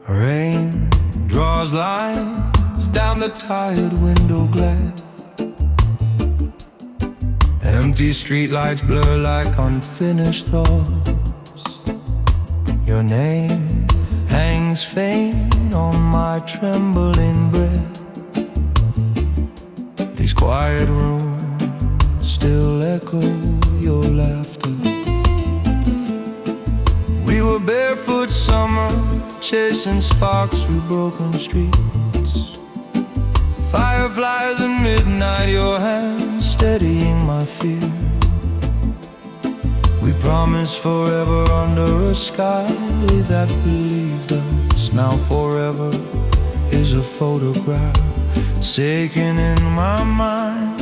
Rain draws lines down the tired window glass. Empty streetlights blur like unfinished thoughts. Your name hangs faint on my trembling breath. These quiet rooms still echo your laughter. We were barefoot summer, chasing sparks through broken streets. Fireflies at midnight, your hands steadying my fear. We promised forever under a sky that believed us. Now forever is a photograph sinking in my mind.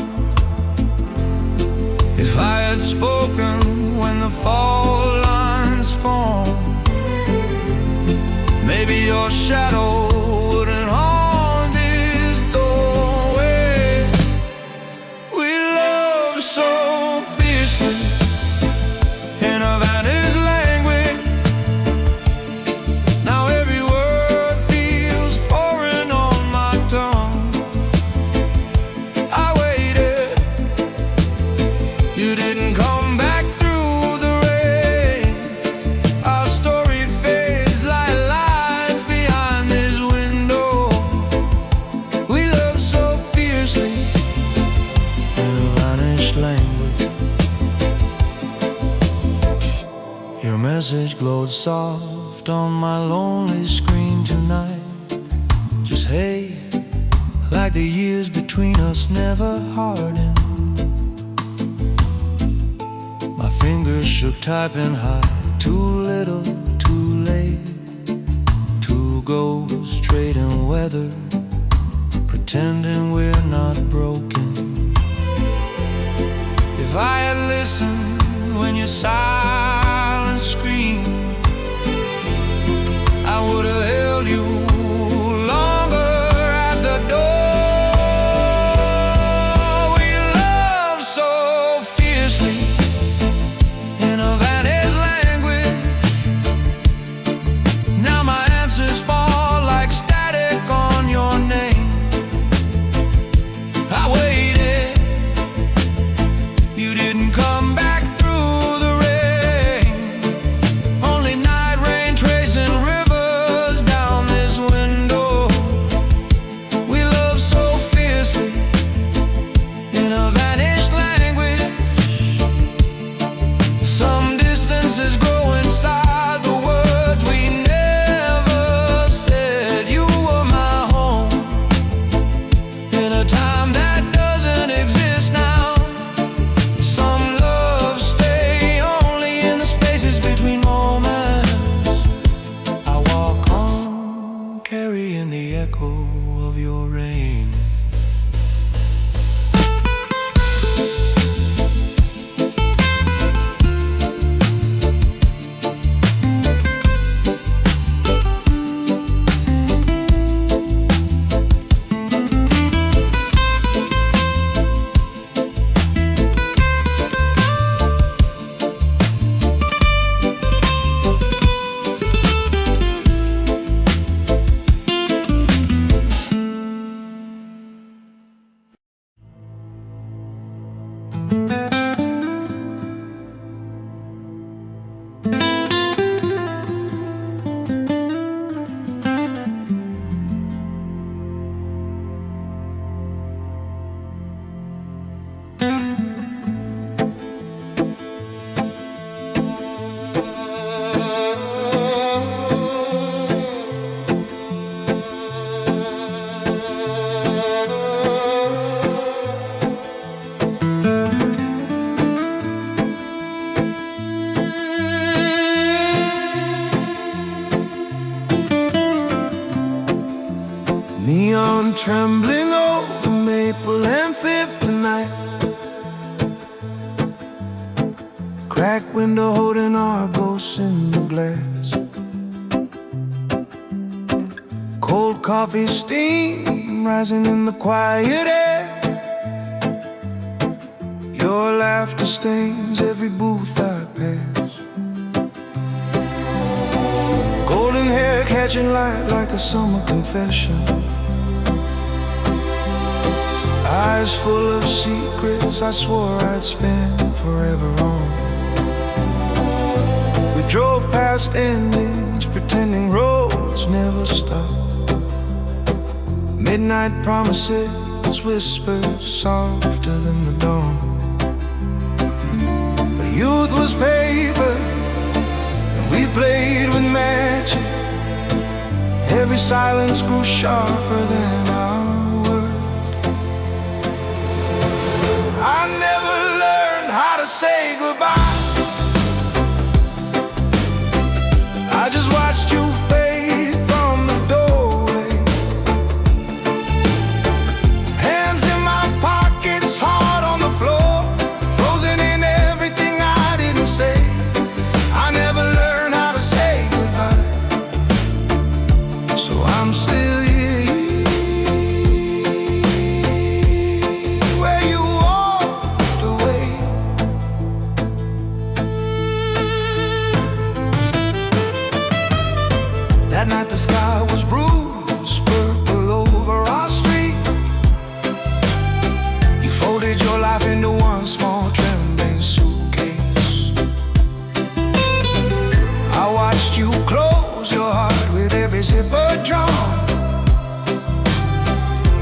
If I had spoken when the fall lines form, maybe your shadow wouldn't haunt this doorway. We love so fiercely in a vanished language. Now every word feels foreign on my tongue. I waited, you didn't come back through the rain. Our story fades like lights behind this window. We love so fiercely in a vanished language. Your message glowed soft on my lonely screen tonight. Just hey, like the years between us never hardened. My fingers shook typing high. Too little, too late. Two ghosts trading weather, pretending we're not broken. If I had listened when your silence screamed, I would have held you longer at the door. We love so fiercely in a vanished language. Now my answers fall like static on your name. I waited, you didn't come back through the rain. Only night rain tracing rivers down this window. We love so fiercely in a vanished language. Some distances grow inside the words we never said. You were my home in a time that doesn't exist now. Some love stay only in the spaces between moments. I walk on, carrying the echo of your rain. Neon trembling over Maple and Fifth tonight. Cracked window holding our ghosts in the glass. Cold coffee steam rising in the quiet air. Your laughter stains every booth I pass. Golden hair catching light like a summer confession. Eyes full of secrets I swore I'd spend forever on. We drove past endings, pretending roads never stop. Midnight promises whispered softer than the dawn. But youth was paper, and we played with magic. Every silence grew sharper than our word. I never learned how to say goodbye. I just watched you fade from the doorway. Hands in my pockets, heart on the floor, frozen in everything I didn't say. I never learned how to say goodbye, so I'm still here where you walked away. That night the sky was bruised, purple over our street. You folded your life into one small trembling suitcase. I watched you close your heart with every zipper drawn.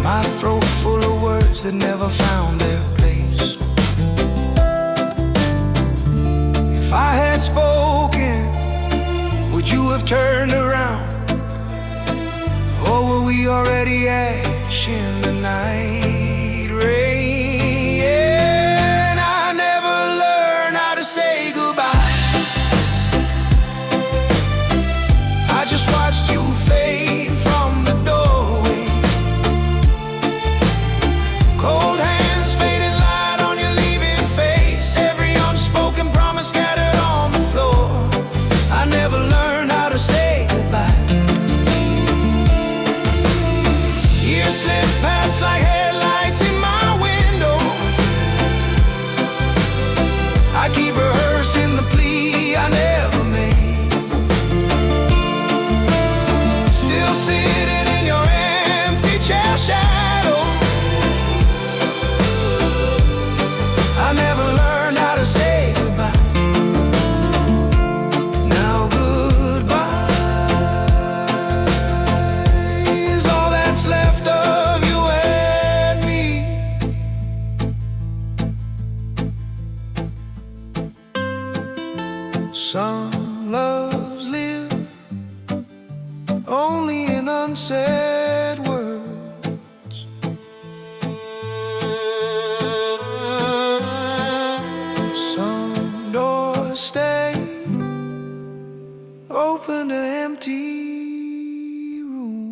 My throat full of words that never found their place. If I had spoken, would you have turned around? Or were we already ash in the night rain? I never learned how to say goodbye. I just watched you fade from the doorway. Cold hands, faded light on your leaving face. Every unspoken promise scattered on the floor. I never learned how to say goodbye. Years slip past like headlights in my window. I keep rehearsing the plea I never made. Still sitting in your empty chair shadow. I never learned how to say goodbye. Now goodbye is all that's left of you and me. Some loves live only in unsaid words. Some doors stay open to empty rooms.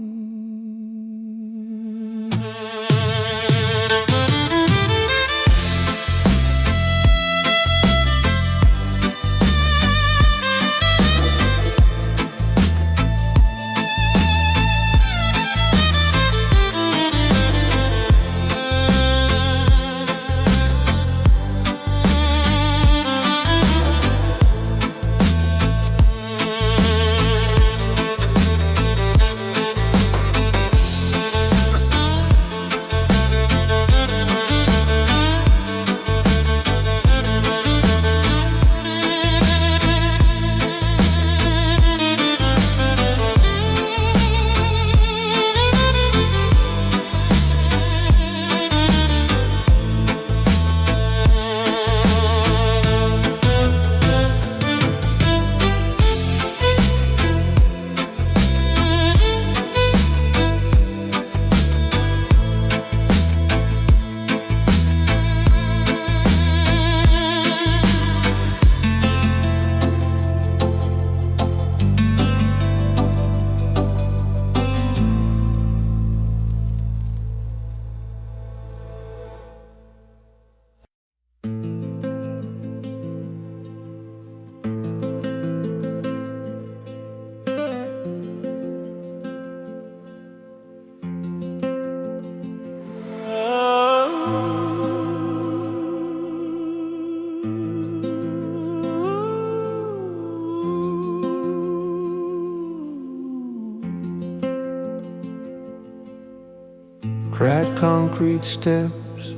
cracked concrete steps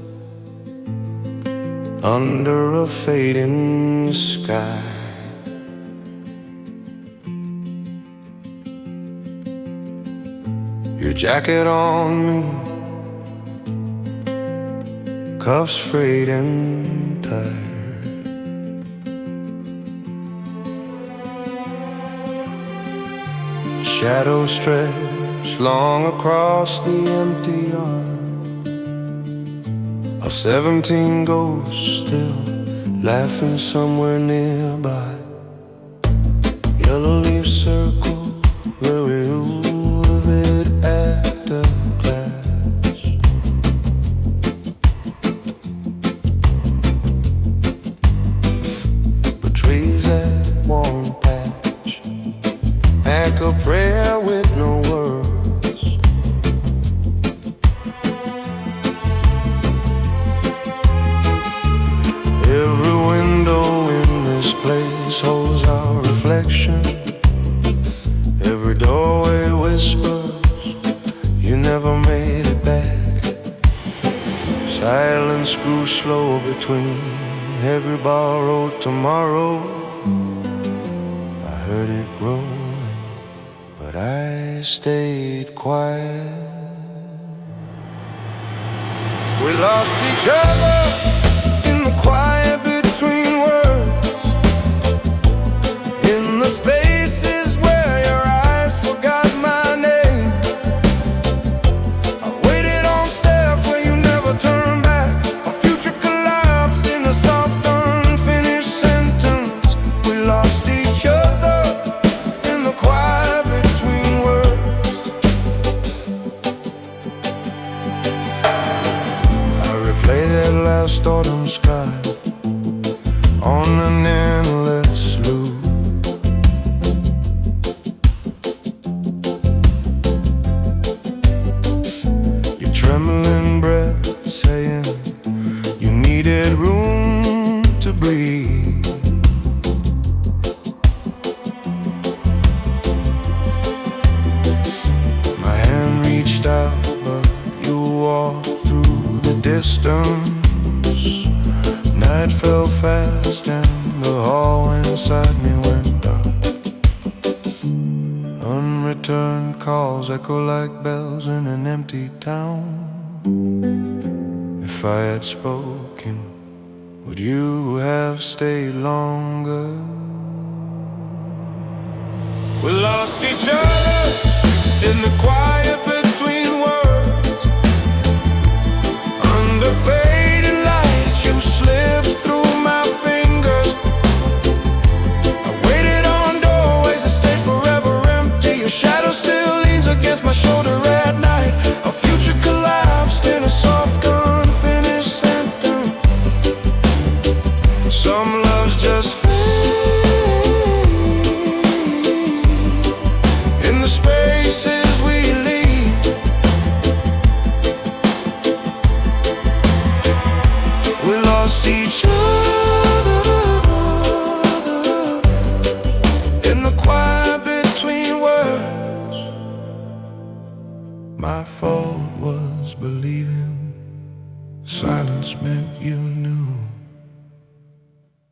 under a fading sky. Your jacket on me, cuffs frayed and tired. Shadows stretch long across the empty yard of 17 ghosts still laughing somewhere nearby. Yellow leaves circle where we move it at the glass. Betrays that warm patch, pack a prayer with no words. Every window in this place holds our reflection. Every doorway whispers, you never made it back. Silence grew slow between every borrowed tomorrow. I heard it growing, but I stayed quiet. We lost each other in the quiet between words, in the spaces where your eyes forgot my name. I waited on steps where you never turned back. Our future collapsed in a soft, unfinished sentence. We lost each other in the quiet between words. I replay that last autumn sky on an endless loop. Your trembling breath saying you needed room to breathe. My hand reached out, but you walked through the distance. Night fell fast and the hall inside me went dark. Unreturned calls echo like bells in an empty town. If I had spoken, would you have stayed longer? We lost each other in the quiet between words. Under fading lights you slipped through my fingers. I waited on doorways that stayed forever empty. Your shadow still leans against my shoulder at night. Our future collapsed in a soft, unfinished sentence. Some loves just fade in the spaces we leave. We lost each other in the quiet between words. My fault was believing silence meant you knew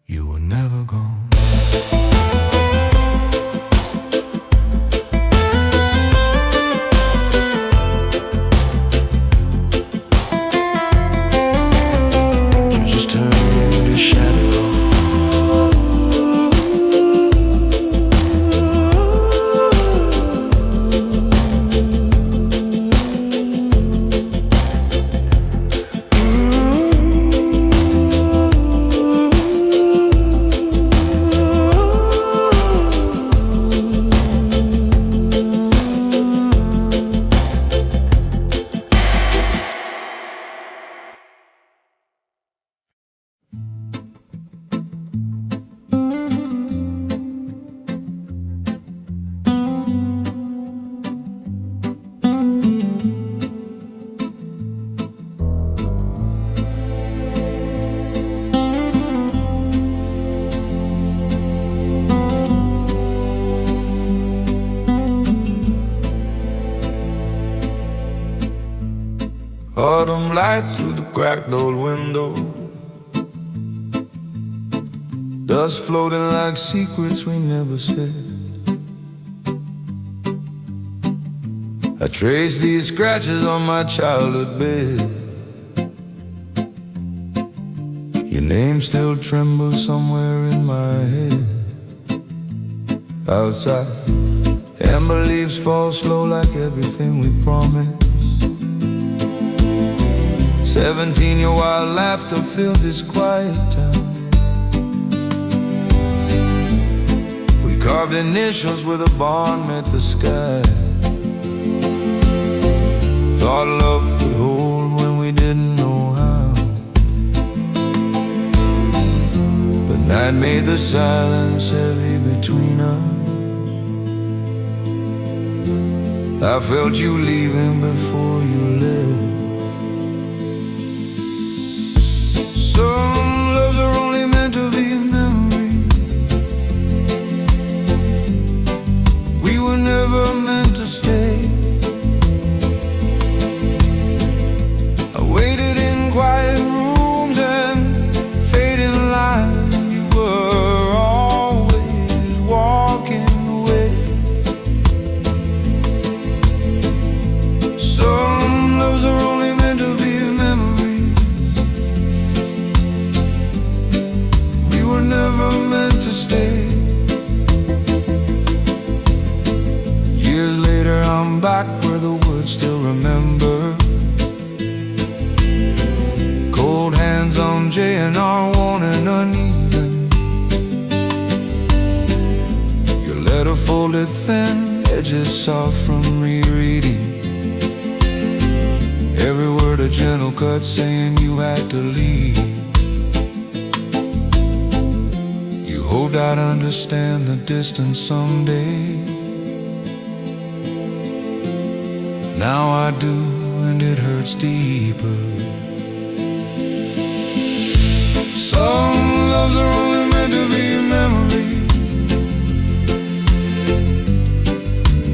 you were never gone. You just turned into shadow. Autumn light through the cracked old window, dust floating like secrets we never said. I trace these scratches on my childhood bed. Your name still trembles somewhere in my head. Outside, amber leaves fall slow like everything we promised. 17, your wild laughter filled this quiet town. We carved initials where the barn met the sky. Thought love could hold when we didn't know how. But night made the silence heavy between us. I felt you leaving before you left. Some loves are only meant to be a memory. We were never meant to stay. I waited in quiet rooms and fading lines. You were always walking away. Some loves are only meant to be a memory. We were never meant to stay. Years later I'm back where the woods still remember. Cold hands on J&R, worn and uneven. Your letter folded thin, edges soft from rereading. Every word a gentle cut saying you had to leave. You hoped I'd understand the distance someday. Now I do, and it hurts deeper. Some loves are only meant to be a memory.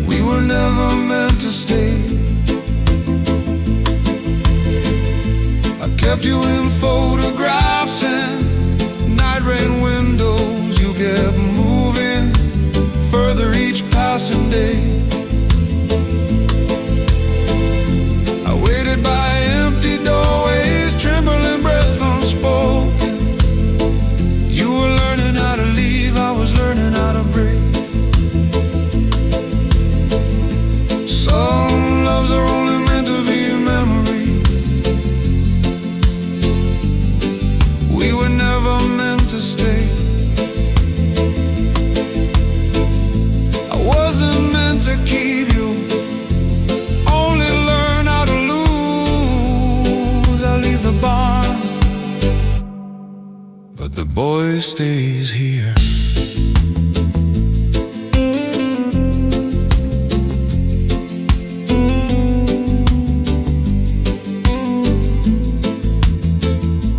We were never meant to stay. I kept you in photographs and night rain windows. You kept moving further each passing day. I waited by empty doorways, trembling breath unspoken. You were learning how to leave, I was learning how to break. Some loves are only meant to be a memory. We were never meant to stay. I wasn't meant to keep you, only learn how to lose. I leave the barn, but the boy stays here.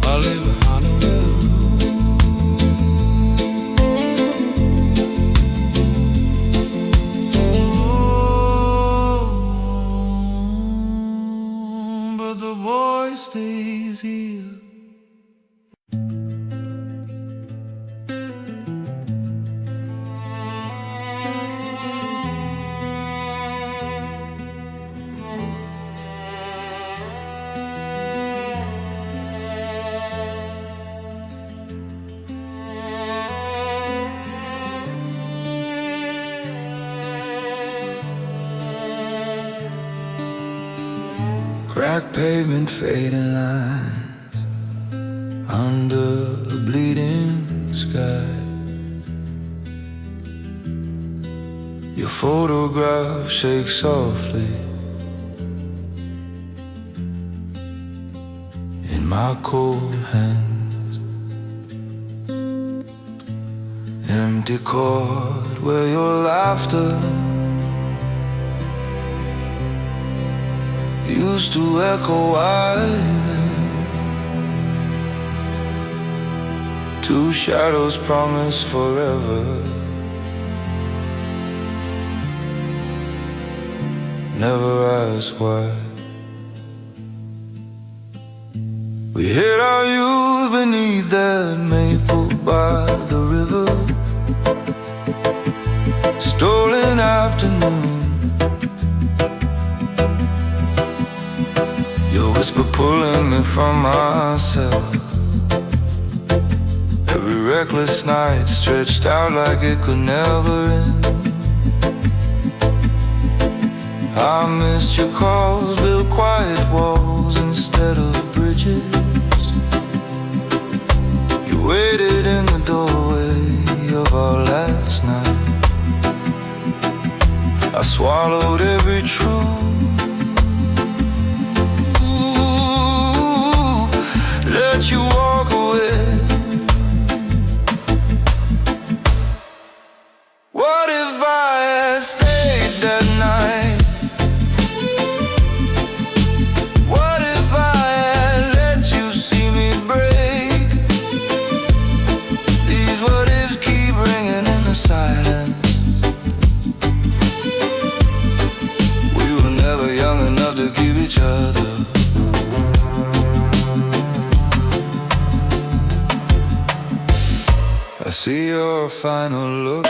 I live a but the boy stays here. Cracked pavement, fading lines under a bleeding sky. Your photograph shakes softly in my cold hands. Empty chord where your laughter used to echo wide. Two shadows promise forever. Never ask why. We hid our youth beneath that maple by the river. Stolen afternoon, your whisper pulling me from myself. Every reckless night stretched out like it could never end. I missed your calls, built quiet walls instead of bridges. You waited in the doorway of our last night. I swallowed every truth, let you walk away. What if I had stayed that night? What if I had let you see me break? These what ifs keep ringing in the silence. We were never young enough to keep each other. I see your final look,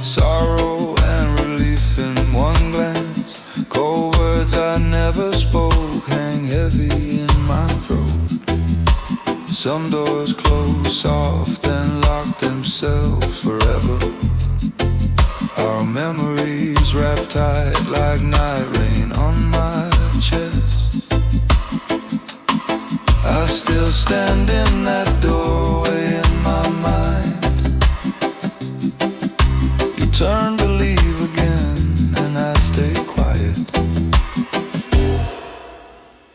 sorrow and relief in one glance. Cold words I never spoke hang heavy in my throat. Some doors close soft and lock themselves forever. Our memories wrapped tight like night rain on my chest. I still stand in that doorway in my mind. Turn to leave again and I stay quiet.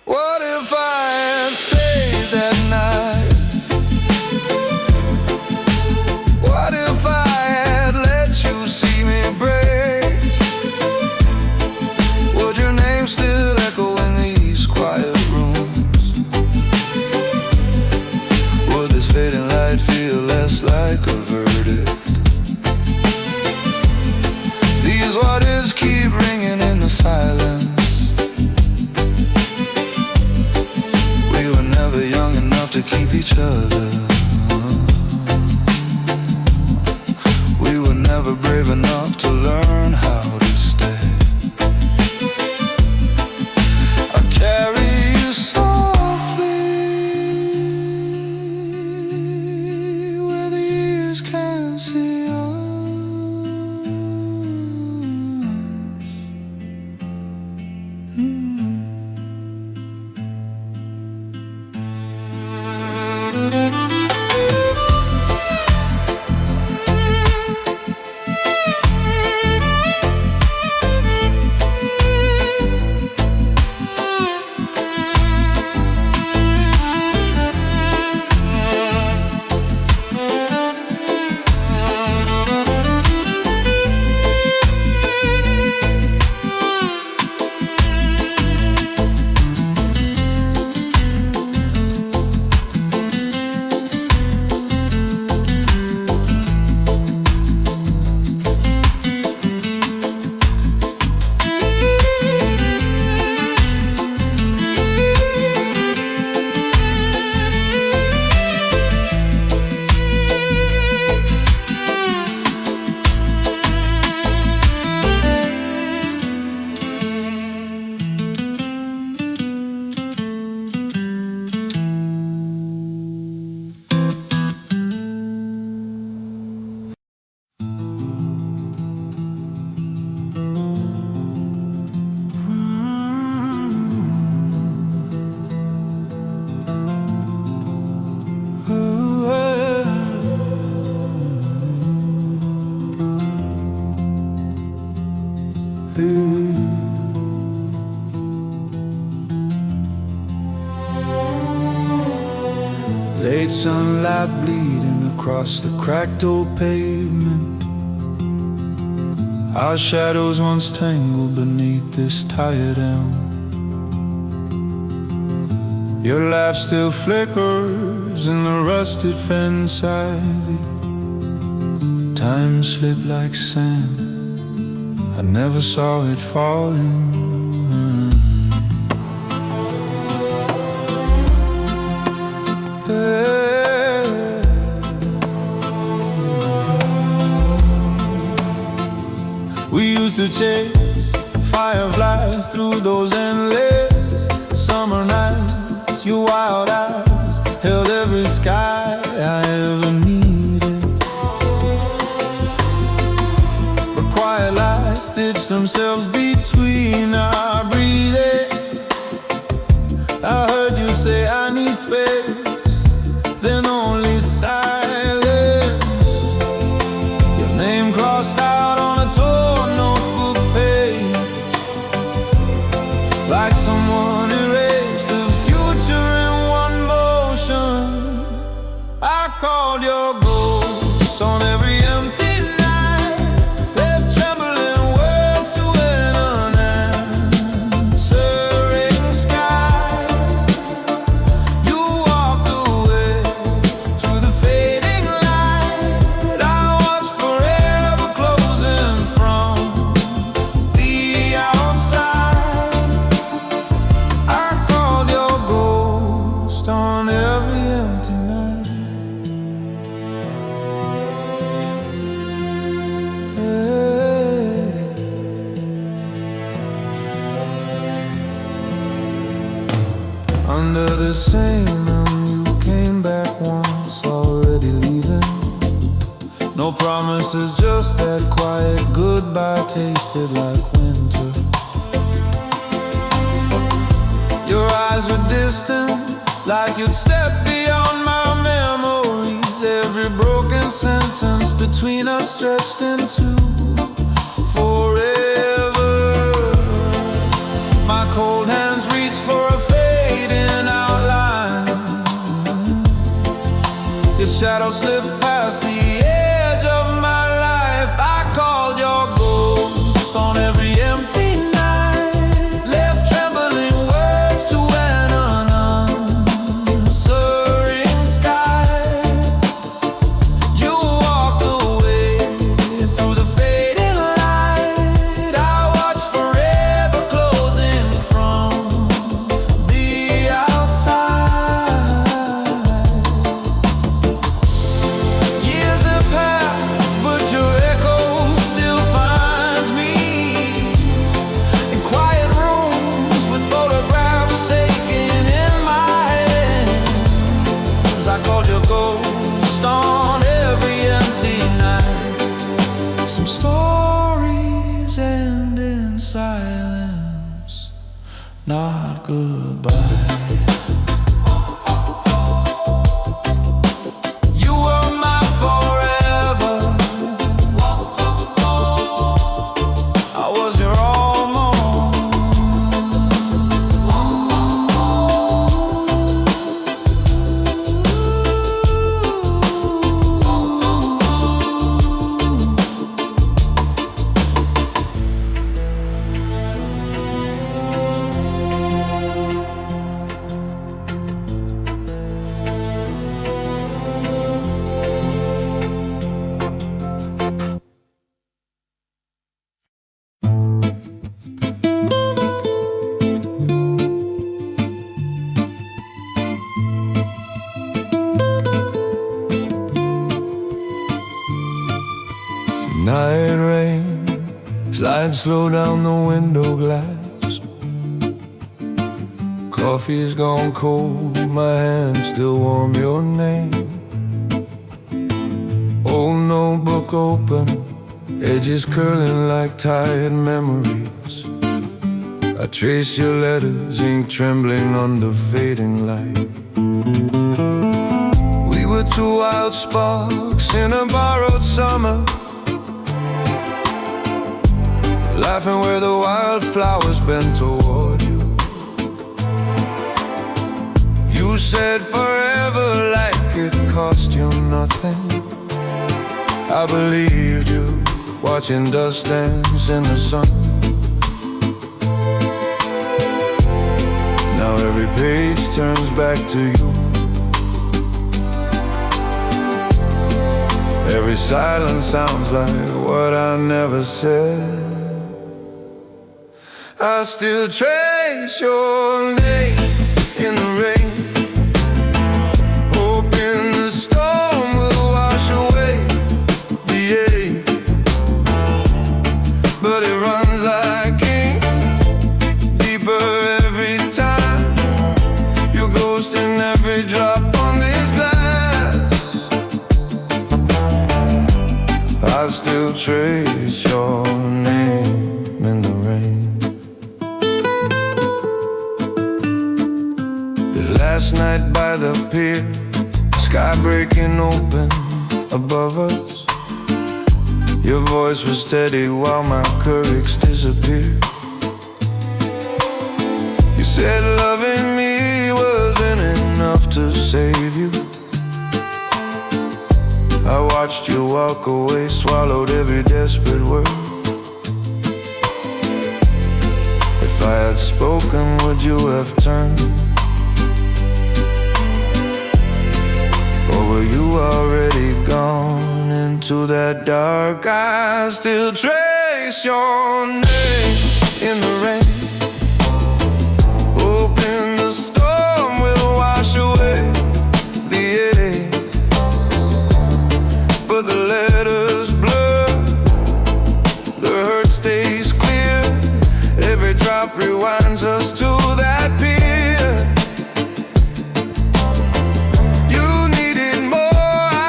What if I had stayed that night? What if I had let you see me break? Would your name still echo in these quiet rooms? Would this fading light feel less like a verdict? These what ifs keep ringing in the silence. We were never young enough to keep each other. We were never brave enough to learn how to stay. I carry you softly where the years can't see us. Late sunlight bleeding across the cracked old pavement. Our shadows once tangled beneath this tired elm. Your laugh still flickers in the rusted fence ivy. Time slipped like sand, I never saw it falling. to chase fireflies through those endless summer nights. Your wild eyes held every sky I ever needed. But quiet lies stitched themselves between our breathing. I heard you say I need space, then only silence. Your name crossed out on a torn notebook page, like someone erased the future in one motion. I called your ghost on every empty night, left trembling words to an unanswering sky. You walked away through the fading light. I watched forever closing from the outside. I called your ghost on every empty night. Hey. Under the same moon, you came back once, already leaving. No promises, just that quiet goodbye tasted like winter. Your eyes were distant, like you'd stepped beyond my memories. Every broken sentence between us stretched into forever. My cold hands reached for a fading outline. Your shadow slipped past the edge of my life. I called your ghost on every empty night, left trembling words to an unanswering sky. You walked away through the fading light. I watched forever closing from the outside. Years have passed, but your echo still finds me in quiet rooms with photographs aching in my hands. I called your ghost on every empty night. Some stories end in silence, not goodbye. You were my forever. I was your almost. Night rain slides slow down the window glass. Coffee's gone cold, my hands still warm your name. Old notebook open, edges curling like tired memories. I trace your letters, ink trembling under fading light. We were two wild sparks in a borrowed summer, laughing where the wildflowers bent toward you. You said forever like it cost you nothing. I believed you, watching dust dance in the sun. Now every page turns back to you. Every silence sounds like what I never said. I still trace your name in the rain, hoping the storm will wash away the ache. But it runs trace your name in the rain. The last night by the pier, sky breaking open above us. Your voice was steady while my courage disappeared. You said loving me wasn't enough to save you. I watched you walk away, swallowed every desperate word. If I had spoken, would you have turned? Or were you already gone into that dark? I still trace your name in the rain. Hoping the storm will wash away the ache, but the letters blur, the hurt stays clear. Every drop rewinds us to that pier. You needed more,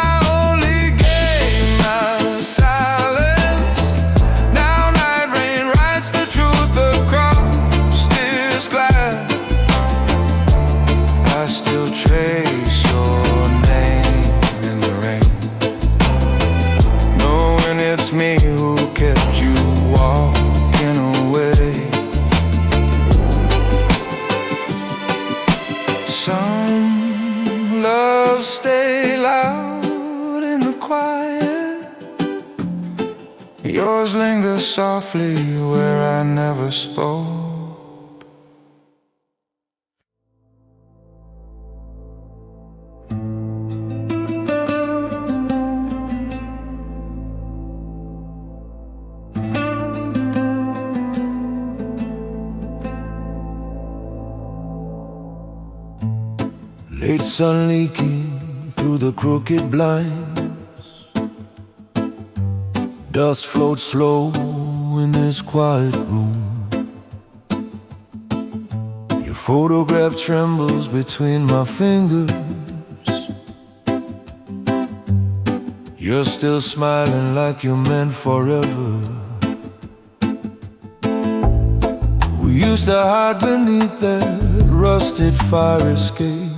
I only gave my silence. Now night rain writes the truth across this glass. I still trace your name in the rain, knowing it's me who kept you walking away. Some love stay loud in the quiet. Yours linger softly where I never spoke. Late sun leaking through the crooked blinds. Dust floats slow in this quiet room. Your photograph trembles between my fingers. You're still smiling like you meant forever. We used to hide beneath that rusted fire escape.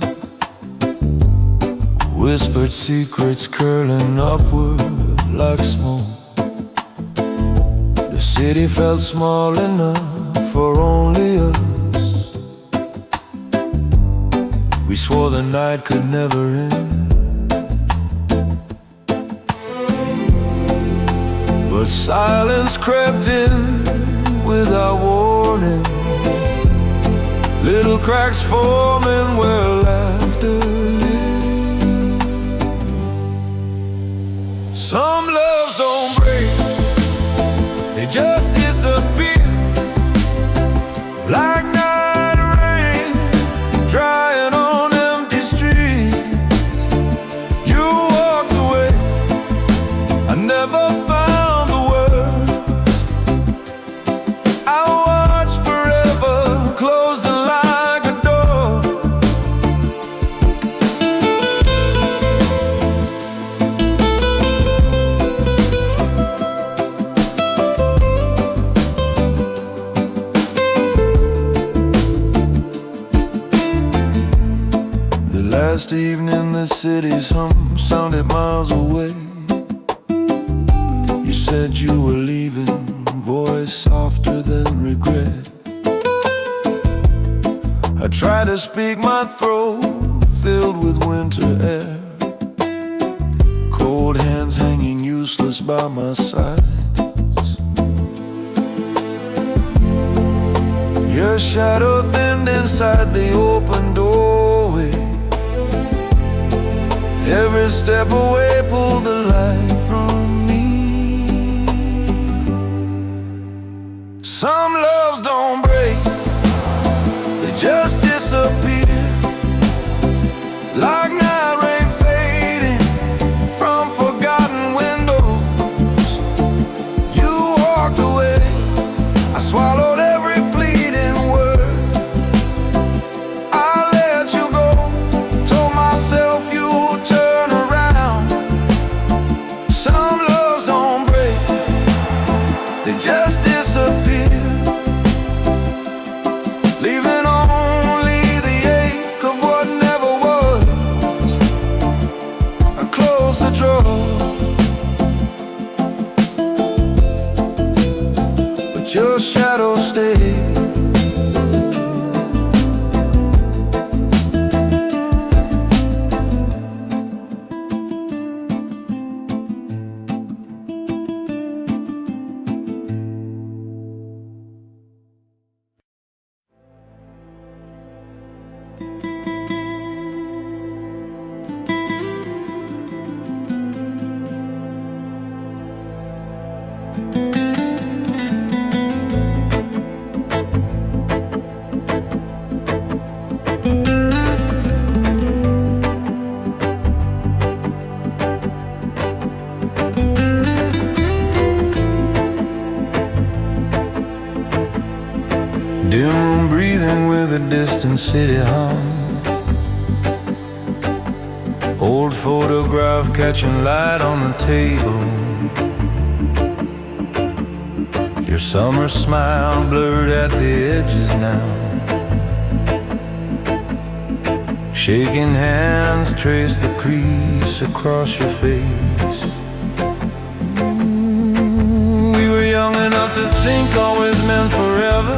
Whispered secrets curling upward like smoke. The city felt small enough for only us. We swore the night could never end, but silence crept in without warning. Little cracks forming where laughter lived. Some loves don't break, they just disappear like night rain drying on empty streets. You walked away, I never found the words. I watched forever, closing like a door. Last evening the city's hum sounded miles away. You said you were leaving, voice softer than regret. I tried to speak, my throat filled with winter air. Cold hands hanging useless by my sides. Your shadow thinned inside the open doorway. Every step away pulled the light from me. Some loves don't break, they just disappear like night rain fading from forgotten windows. You walked away, I swallowed every pleading word. I let you go, told myself you turn around. Some loves don't break, dim room breathing with a distant city hum. Old photograph catching light on the table. Your summer smile blurred at the edges now. Shaking hands trace the crease across your face. We were young enough to think always meant forever.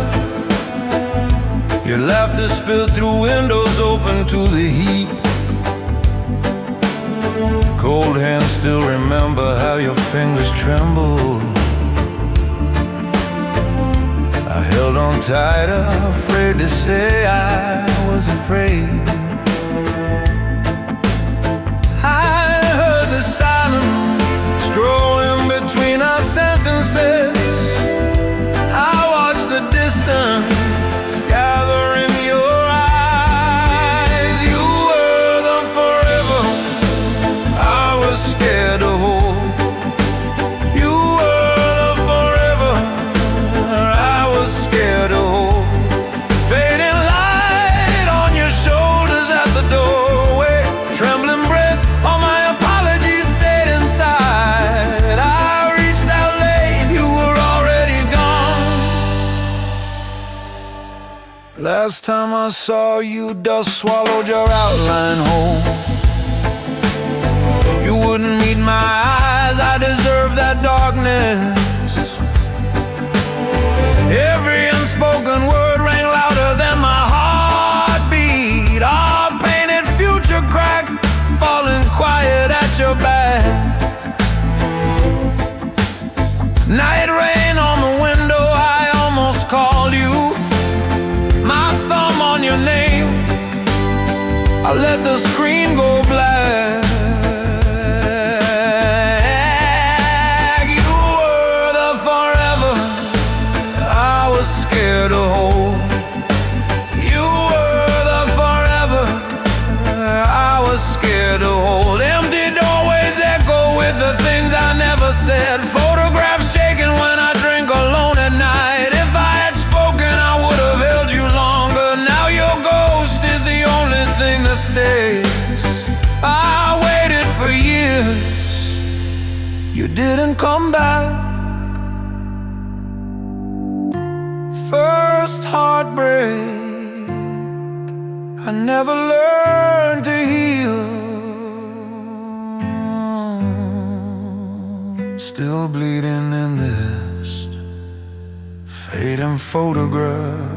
Your laughter spilled through windows open to the heat. Cold hands still remember how your fingers trembled. I held on tighter, afraid to say I was afraid. I heard the silence growing between our sentences. I watched the distance gather in your eyes. You were the forever I was scared to hold. You were the forever I was scared to hold. Fading light on your shoulders at the doorway. Trembling breath, all my apologies stayed inside. I reached out late, you were already gone. Last time I saw you, dust swallowed your outline whole. You wouldn't meet my eyes, I deserve that darkness. Every unspoken word rang louder than my heartbeat. Our painted future crack falling quiet at your back. Night rain on the window, I almost called you. My thumb on your name, I let the screen go black. You were the forever I was scared to hold. You were the forever I was scared to hold. Empty doorways echo with the things I never said. Photographs shaking when I drink alone at night. If I had spoken, I would have held you longer. Now your ghost is the only thing that stays. I waited for years, you didn't come back. First heartbreak, I never learned to heal. Still bleeding in this fading photograph.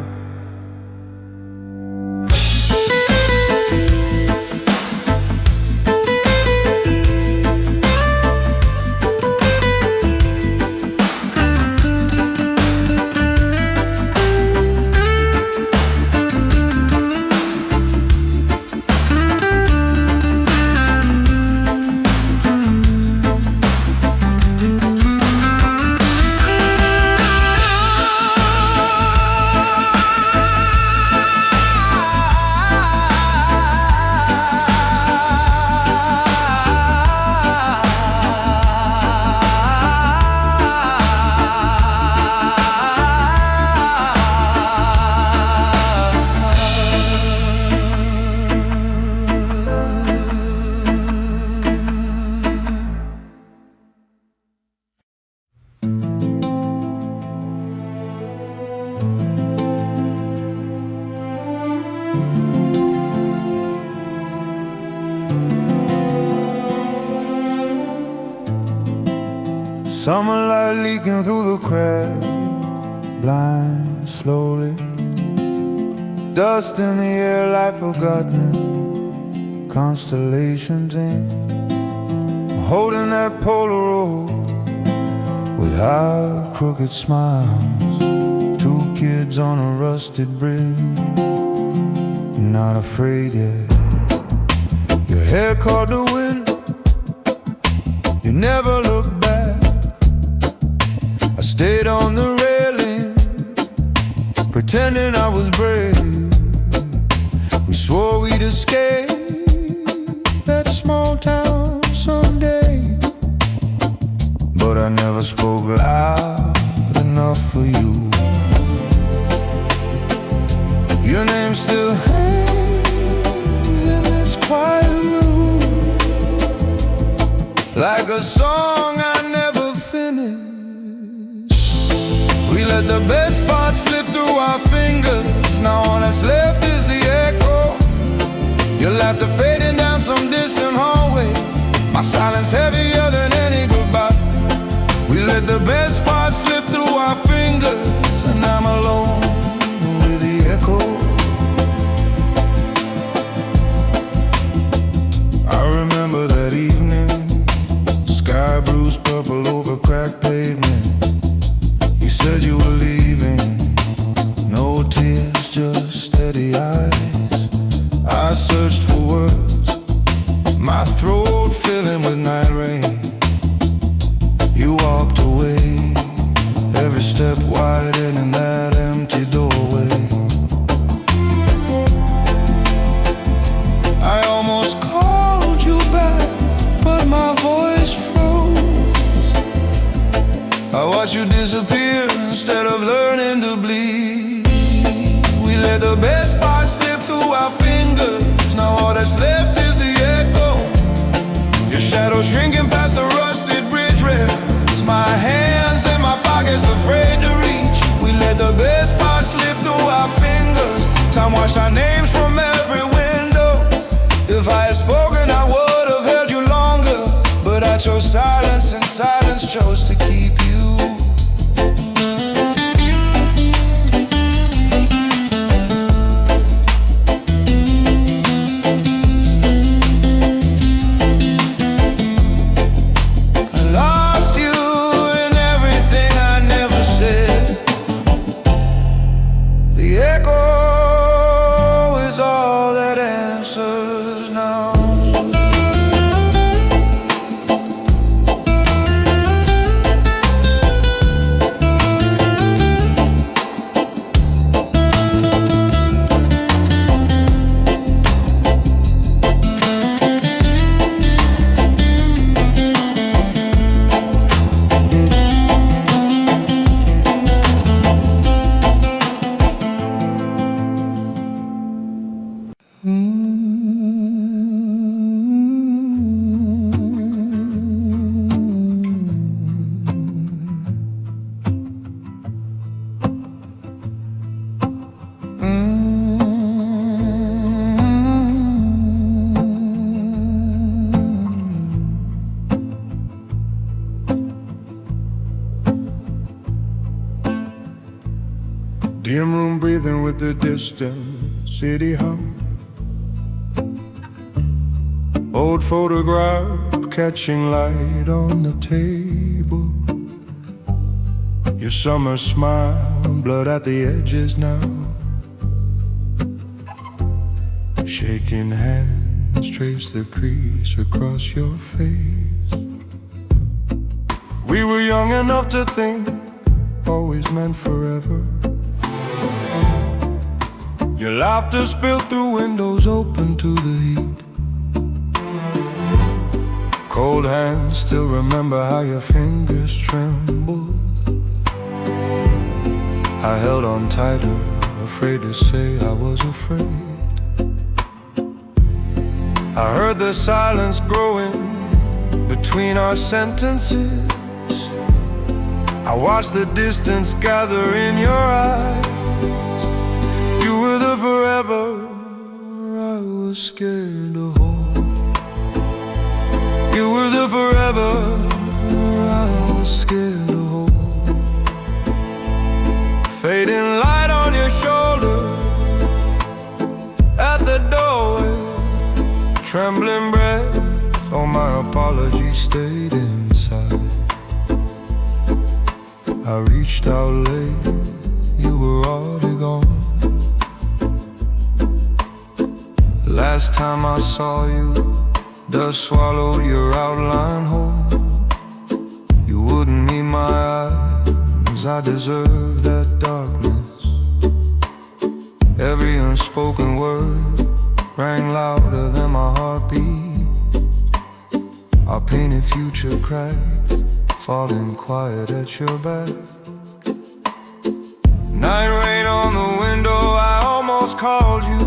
Summer light leaking through the cracks, blind slowly. Dust in the air, life forgotten, constellations in. Holding that Polaroid with our crooked smiles. Two kids on a rusted bridge, not afraid yet. Your hair caught the wind, you never looked back. I stayed on the railing, pretending I was brave. We swore we'd escape that small town someday, but I never spoke loud enough for you. name still hangs in this quiet room, like a song I never finished. We let the best parts slip through our fingers. Now all that's left is the echo. Your laughter fading down some distant hallway. My silence heavier than any goodbye. We let the best parts slip through our fingers, and I'm alone with the echo. I remember that evening, sky bruised purple over cracked pavement. You said you were leaving, no tears, just steady eyes. I searched for words, my throat filling with night rain. You walked away, every step widening that empty doorway. I almost called you back, but my voice froze. I watched you disappear instead of learning to bleed. We let the best parts slip through our fingers. Now all that's left is the echo. Your shadow shrinking past the rusted bridge rails. My hands in my pockets, afraid to reach. We let the best parts slip through our fingers. Time washed our names from every window. If I had spoken, I would have held you longer, but I chose silence, and silence chose to keep you. Dim room breathing with the distant city hum. Old photograph catching light on the table. Your summer smile, blood at the edges now. Shaking hands trace the crease across your face. We were young enough to think always meant forever. Your laughter spilled through windows open to the heat. Cold hands still remember how your fingers trembled. I held on tighter, afraid to say I was afraid. I heard the silence growing between our sentences. I watched the distance gather in your eyes. You were the forever I was scared to hold. You were the forever I was scared to hold. Fading light on your shoulder at the doorway. Trembling breath, all my apologies stayed inside. I reached out late, you were already gone. Last time I saw you, dust swallowed your outline whole. You wouldn't meet my eyes, I deserve that darkness. Every unspoken word rang louder than my heartbeat. Our painted future cracked, falling quiet at your back. Night rain on the window, I almost called you.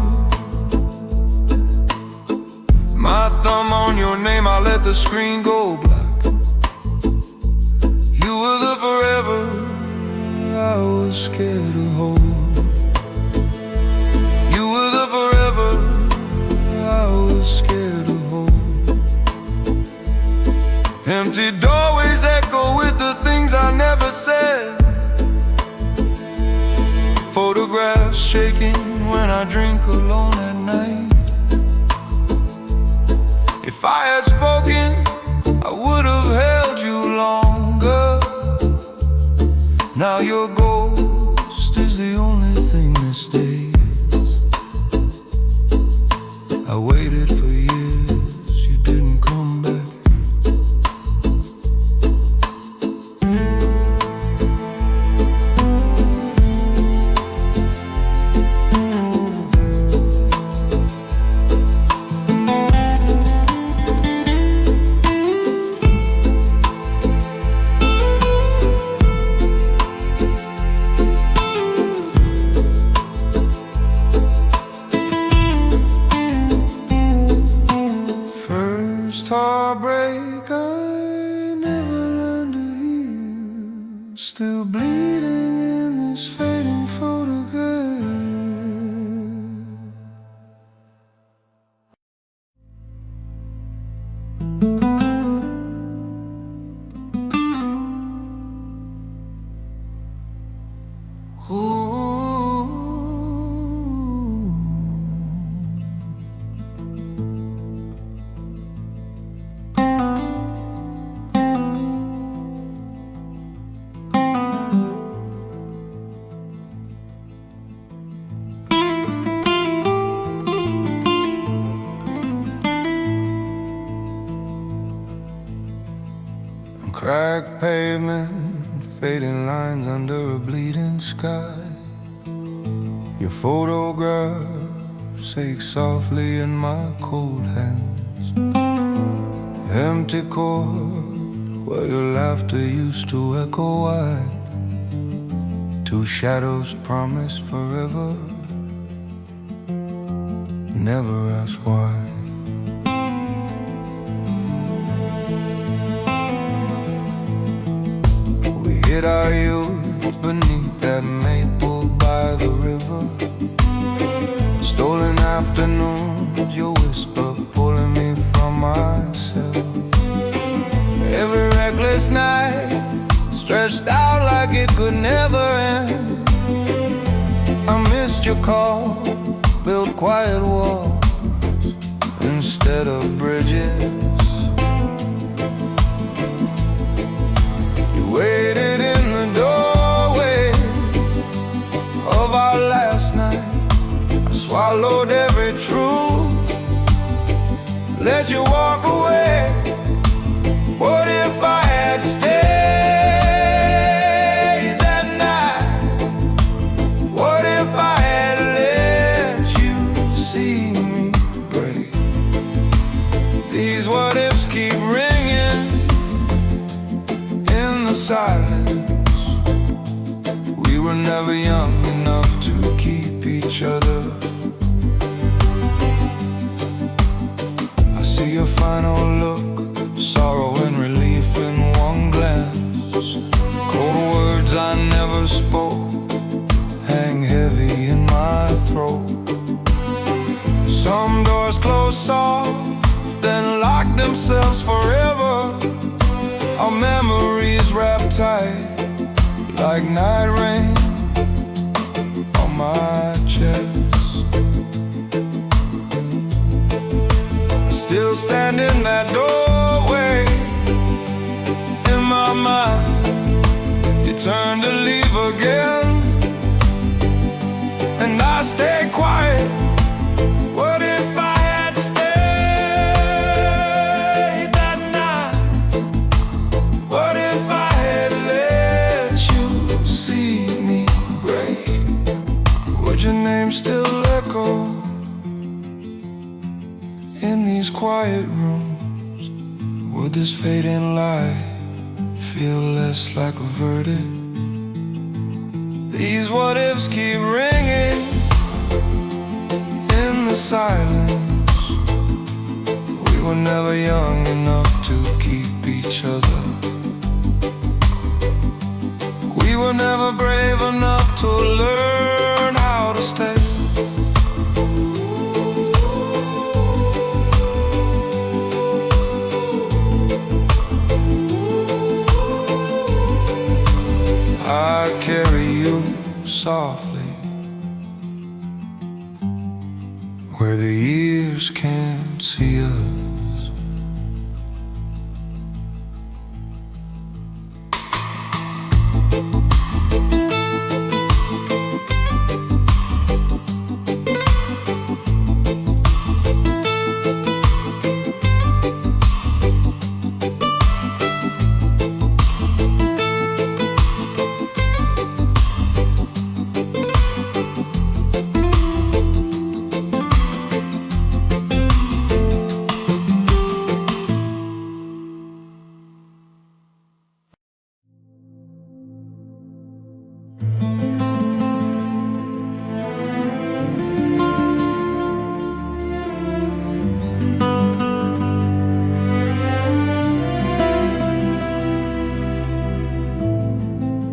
My thumb on your name, I let the screen go black. You were the forever I was scared to hold. You were the forever I was scared to hold. Empty doorways echo with the things I never said. Photographs shaking when I drink alone at night. If I had spoken, I would have held you longer. Now your ghost is the only thing that stays. I waited for years, you didn't come back. Heartbreak I never learned to heal, still bleeding in this fading photograph. Cracked pavement, fading lines under a bleeding sky. Your photographs ache softly in my cold hands. Empty court where your laughter used to echo wide. Two shadows promised forever, never ask why. Hid our youth beneath that maple by the river. Stolen afternoons, your whisper pulling me from myself. Every reckless night stretched out like it could never end. I missed your call, built quiet walls instead of bridges. Waited in the doorway of our last night. I swallowed every truth, let you walk away. What if I had stayed that night? What if I had let you see me break? These what ifs keep ringing in the silence. We were never young enough to keep each other. I see your final look, sorrow and relief in one glance. Cold words I never spoke hang heavy in my throat. Some doors close soft, then lock themselves forever. Our memories wrapped tight like night rain on my chest. I still stand in that doorway. In my mind, you turn to leave again, and I stay quiet. What if I had stayed that night? What if I had let you see me break? Would your name still echo in these quiet rooms? Would this fading light feel less like a verdict? These what ifs keep ringing silence. We were never young enough to keep each other. We were never brave enough to learn how to stay. I carry you softly where the years can't see us.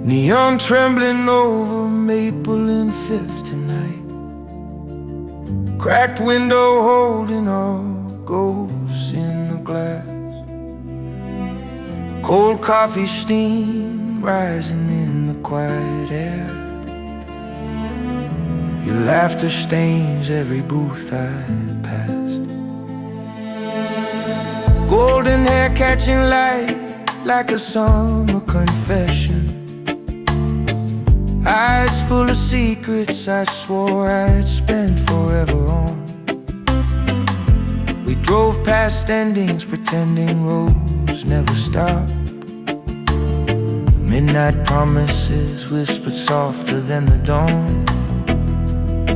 Neon trembling over Maple and Fifth tonight. Cracked window holding all ghosts in the glass. Cold coffee steam rising in the quiet air. Your laughter stains every booth I pass. Golden hair catching light like a summer confession. Eyes full of secrets I swore I'd spend forever on. We drove past endings pretending roads never stop. Midnight promises whispered softer than the dawn.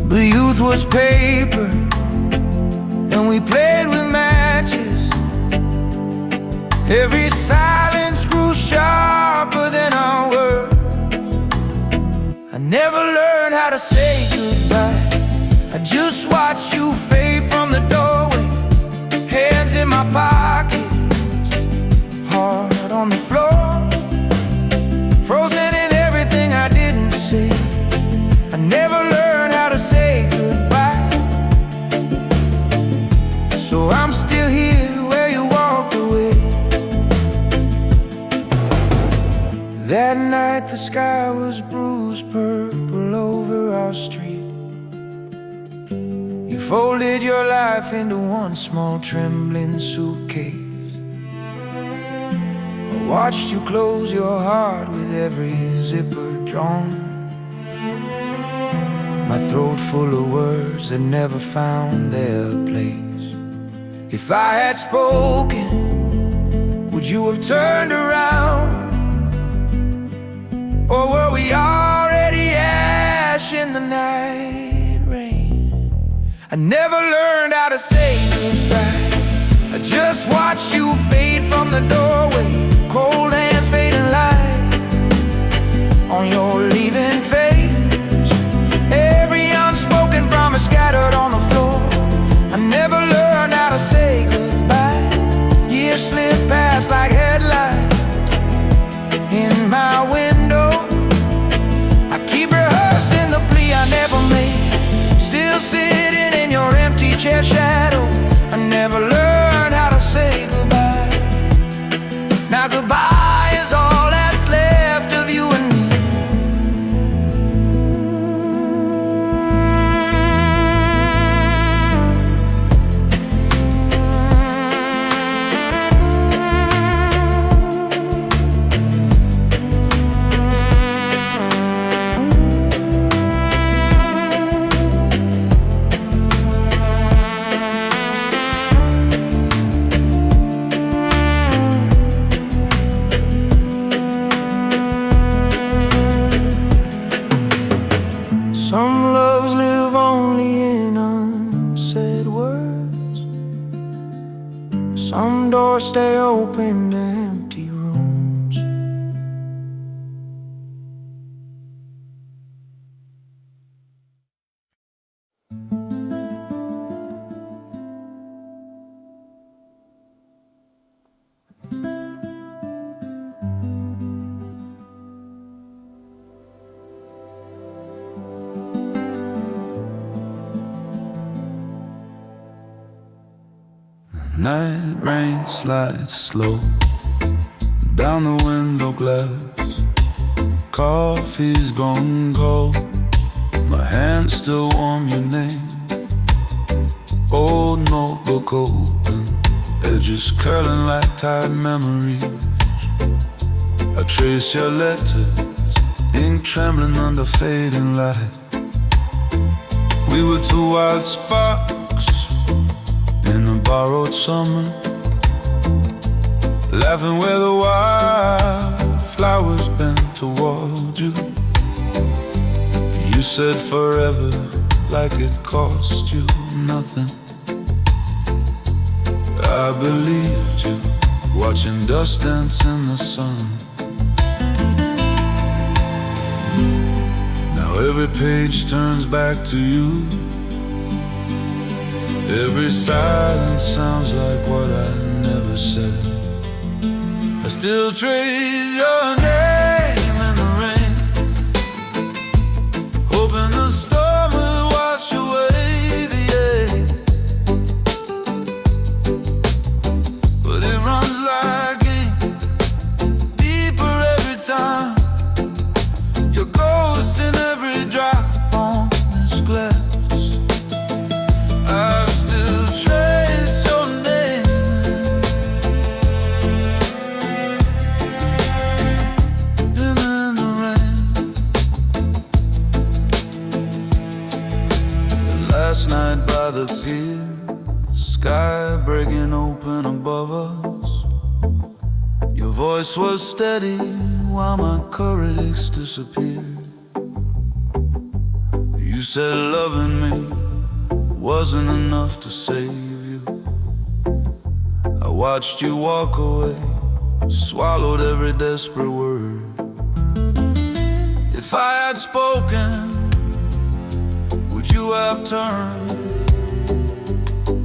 But youth was paper and we played with matches. Every silence grew sharper than our words. I never learned how to say goodbye. I just watched you fade from the doorway. Hands in my pockets, heart on the floor. Frozen in everything I didn't say. I never learned how to say goodbye. So I'm still here where you walked away. That night the sky was bruised purple over our street. You folded your life into one small trembling suitcase. I watched you close your heart with every zipper drawn. My throat full of words that never found their place. If I had spoken, would you have turned around? Or were we already ash in the night rain? I never learned how to say goodbye. I just watched you fade from the doorway. Cold hands fading light on your leaving face. Every unspoken promise scattered on the floor. I never learned how to say goodbye. Years slip past like headlights in my window. I keep rehearsing the plea I never made. Still sitting in your empty chair shadow. I never learned how to say goodbye. Now goodbye is all that's left of you and me. Some loves live only in unsaid words. Some doors stay open to empty rooms. Night rain slides slow down the window glass. Coffee's gone cold, my hands still warm your name. Old notebook open, edges curling like tired memories. I trace your letters, ink trembling under fading light. We were two wild sparks in a borrowed summer, laughing where the wild flowers bent toward you. You said forever like it cost you nothing. I believed you, watching dust dance in the sun. Now every page turns back to you. Every silence sounds like what I never said. I still trace your name in the rain, hoping the storm will wash away the ache. But it runs like ink, deeper every time. Your ghost in every drop on this glass. I still trace your name in the rain. And last night by the pier, sky breaking open above us. Your voice was steady while my courage disappeared. You said loving me wasn't enough to save you. I watched you walk away, swallowed every desperate word. If I had spoken, would you have turned?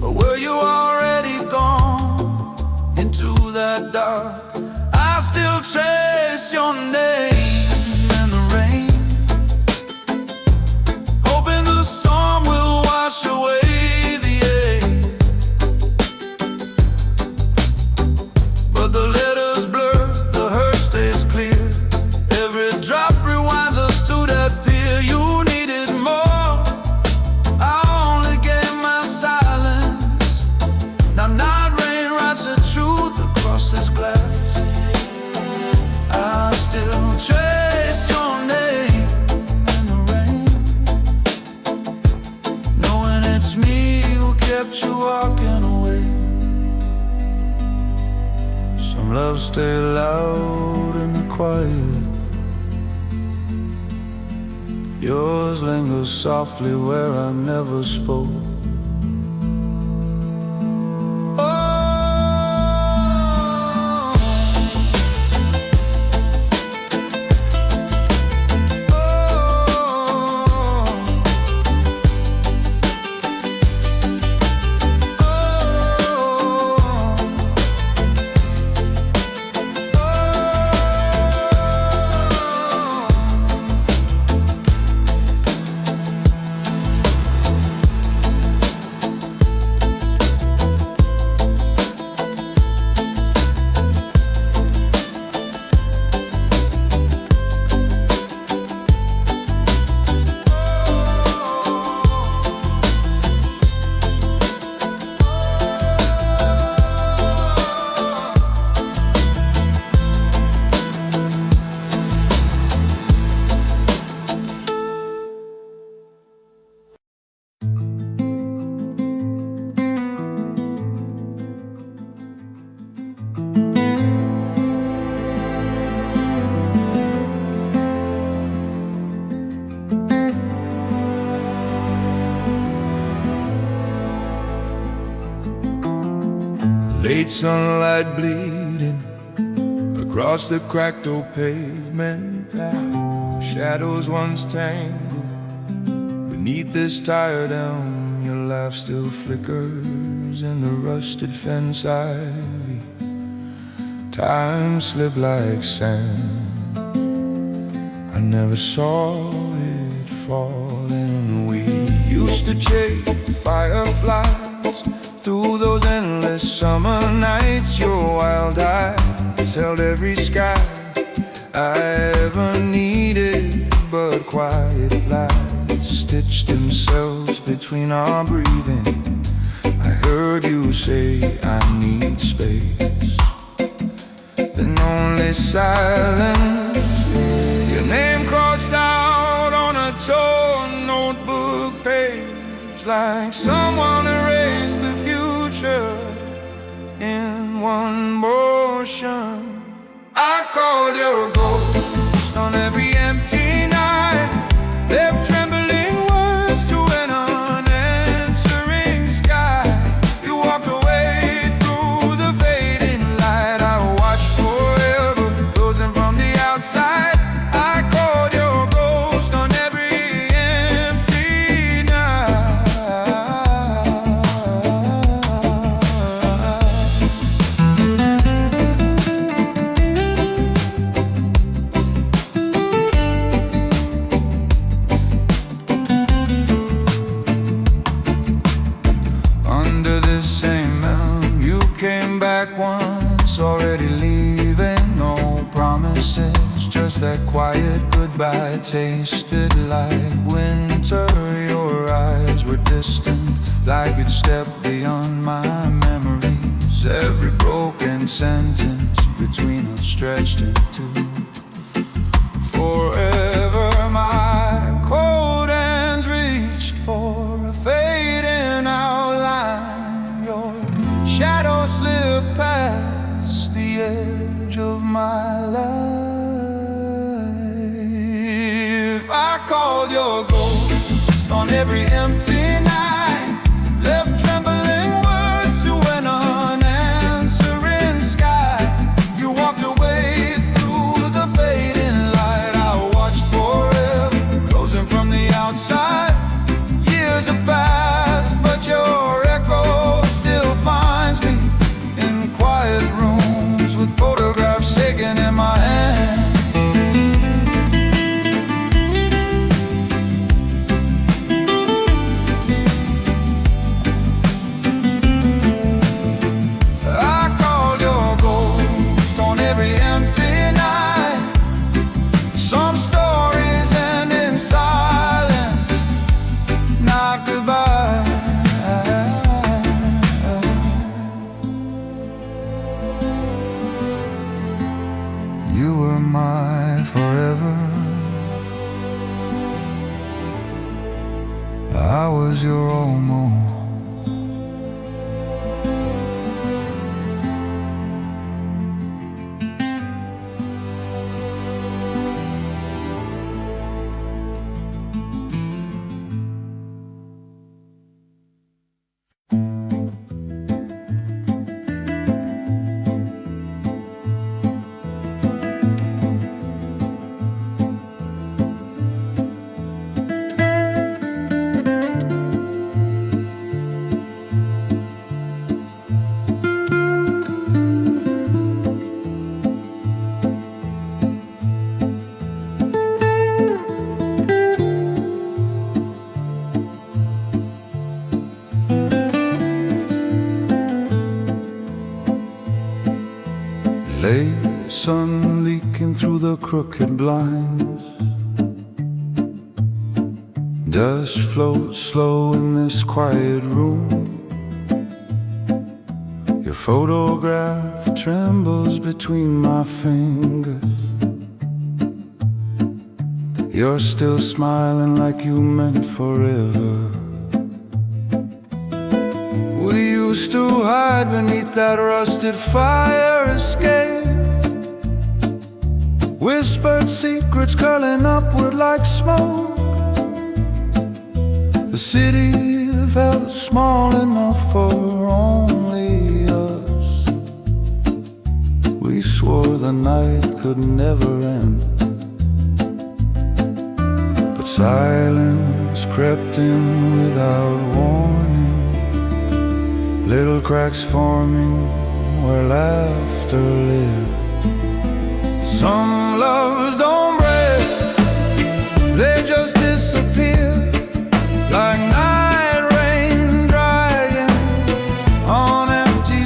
Or were you already gone into that dark? I still trace your name in the rain, hoping the storm will wash away the ache. But the letters blur, the hurt stays clear. Every drop rewinds us to that pier. You needed more, I only gave my silence. Now night rain writes the truth across this glass. I still trace your name in the rain, knowing it's me who kept you walking away. Some love stay loud in the quiet. Yours lingers softly where I never spoke. Late sunlight bleeding across the cracked old pavement. Shadows once tangled beneath this tired elm. Your laugh still flickers in the rusted fence ivy. Time slipped like sand, I never saw it falling. We used to chase fireflies through those endless endless summer nights. Your wild eyes held every sky I ever needed, but quiet lies stitched themselves between our breathing. I heard you say I need space, then only silence. Your name crossed out on a torn notebook page, like someone erased the future in one motion. I called your ghost on every empty night, left trembling words to an unanswering sky. You walked away through the fading light. I watched forever, closing from the outside. I called your ghost on every empty night. Under this same elm, you came back once, already leaving, no promises. Just that quiet goodbye tasted like winter. Your eyes were distant, like you'd stepped beyond my memories. Every broken sentence between us stretched into forever. My cold hands reached for a fading outline. Your shadow slipped past the edge of my life. I called your ghost on every empty night, left trembling words to an unanswering sky. You walked away through the fading light. I watched forever, closing from the outside. Years have passed, but your echo still finds me in quiet rooms with photographs shaking in my hand. I called your ghost on every empty night. Some stories end in silence, not goodbye. You were my forever, I was your almost. Late sun leaking through the crooked blinds. Dust floats slow in this quiet room. Your photograph trembles between my fingers. You're still smiling like you meant forever. We used to hide beneath that rusted fire escape. Whispered secrets curling upward like smoke. The city felt small enough for only us. We swore the night could never end, but silence crept in without warning. Little cracks forming where laughter lived. Some loves don't break, they just disappear like night rain drying on empty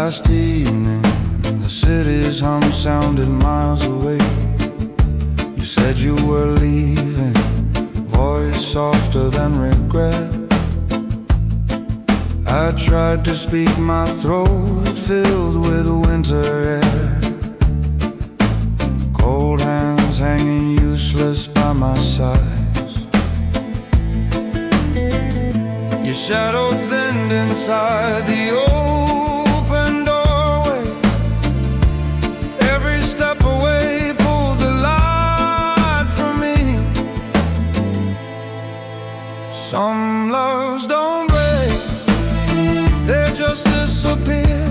Last evening, the city's hum sounded miles away. You said you were leaving, voice softer than regret. I tried to speak, my throat filled with winter air. Cold hands hanging useless by my sides. Your shadow thinned inside the open doorway. Every step away pulled the light from me. Some loves don't break, they just disappear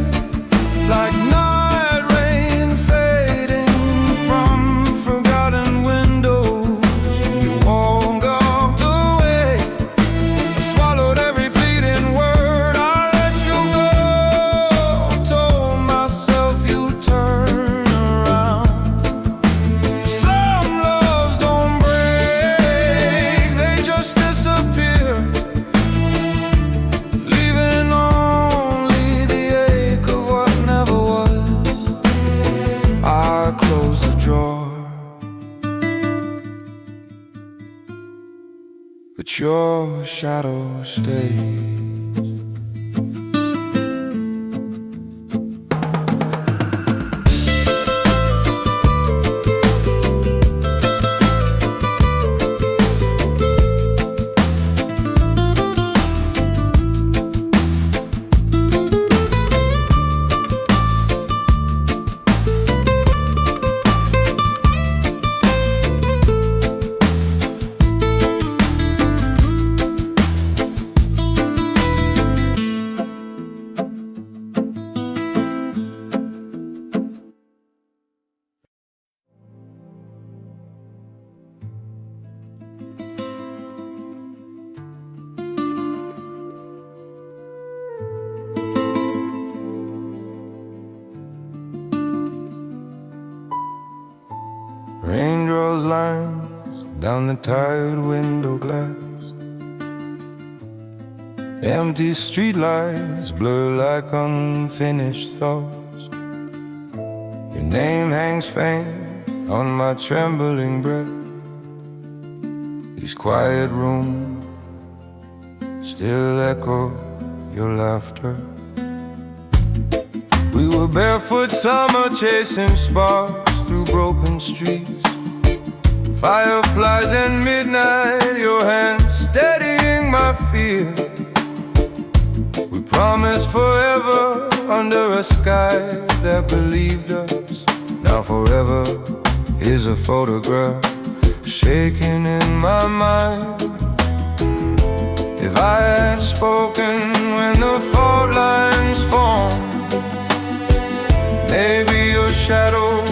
like night rain fading from forgotten windows. You walked away, I swallowed every pleading word. I let you go, told myself you'd turn around. Some loves don't break, they just disappear, leaving only the ache of what never was. I closed the drawer, but your shadow stays. Rain draws lines down the tired window glass. Empty streetlights blur like unfinished thoughts. Your name hangs faint on my trembling breath. These quiet rooms still echo your laughter. We were barefoot summer chasing sparks through broken streets. Fireflies in midnight, your hand steadying my fear. We promised forever under a sky that believed us. Now forever is a photograph shaking in my mind. If I had spoken when the fault lines formed, maybe your shadow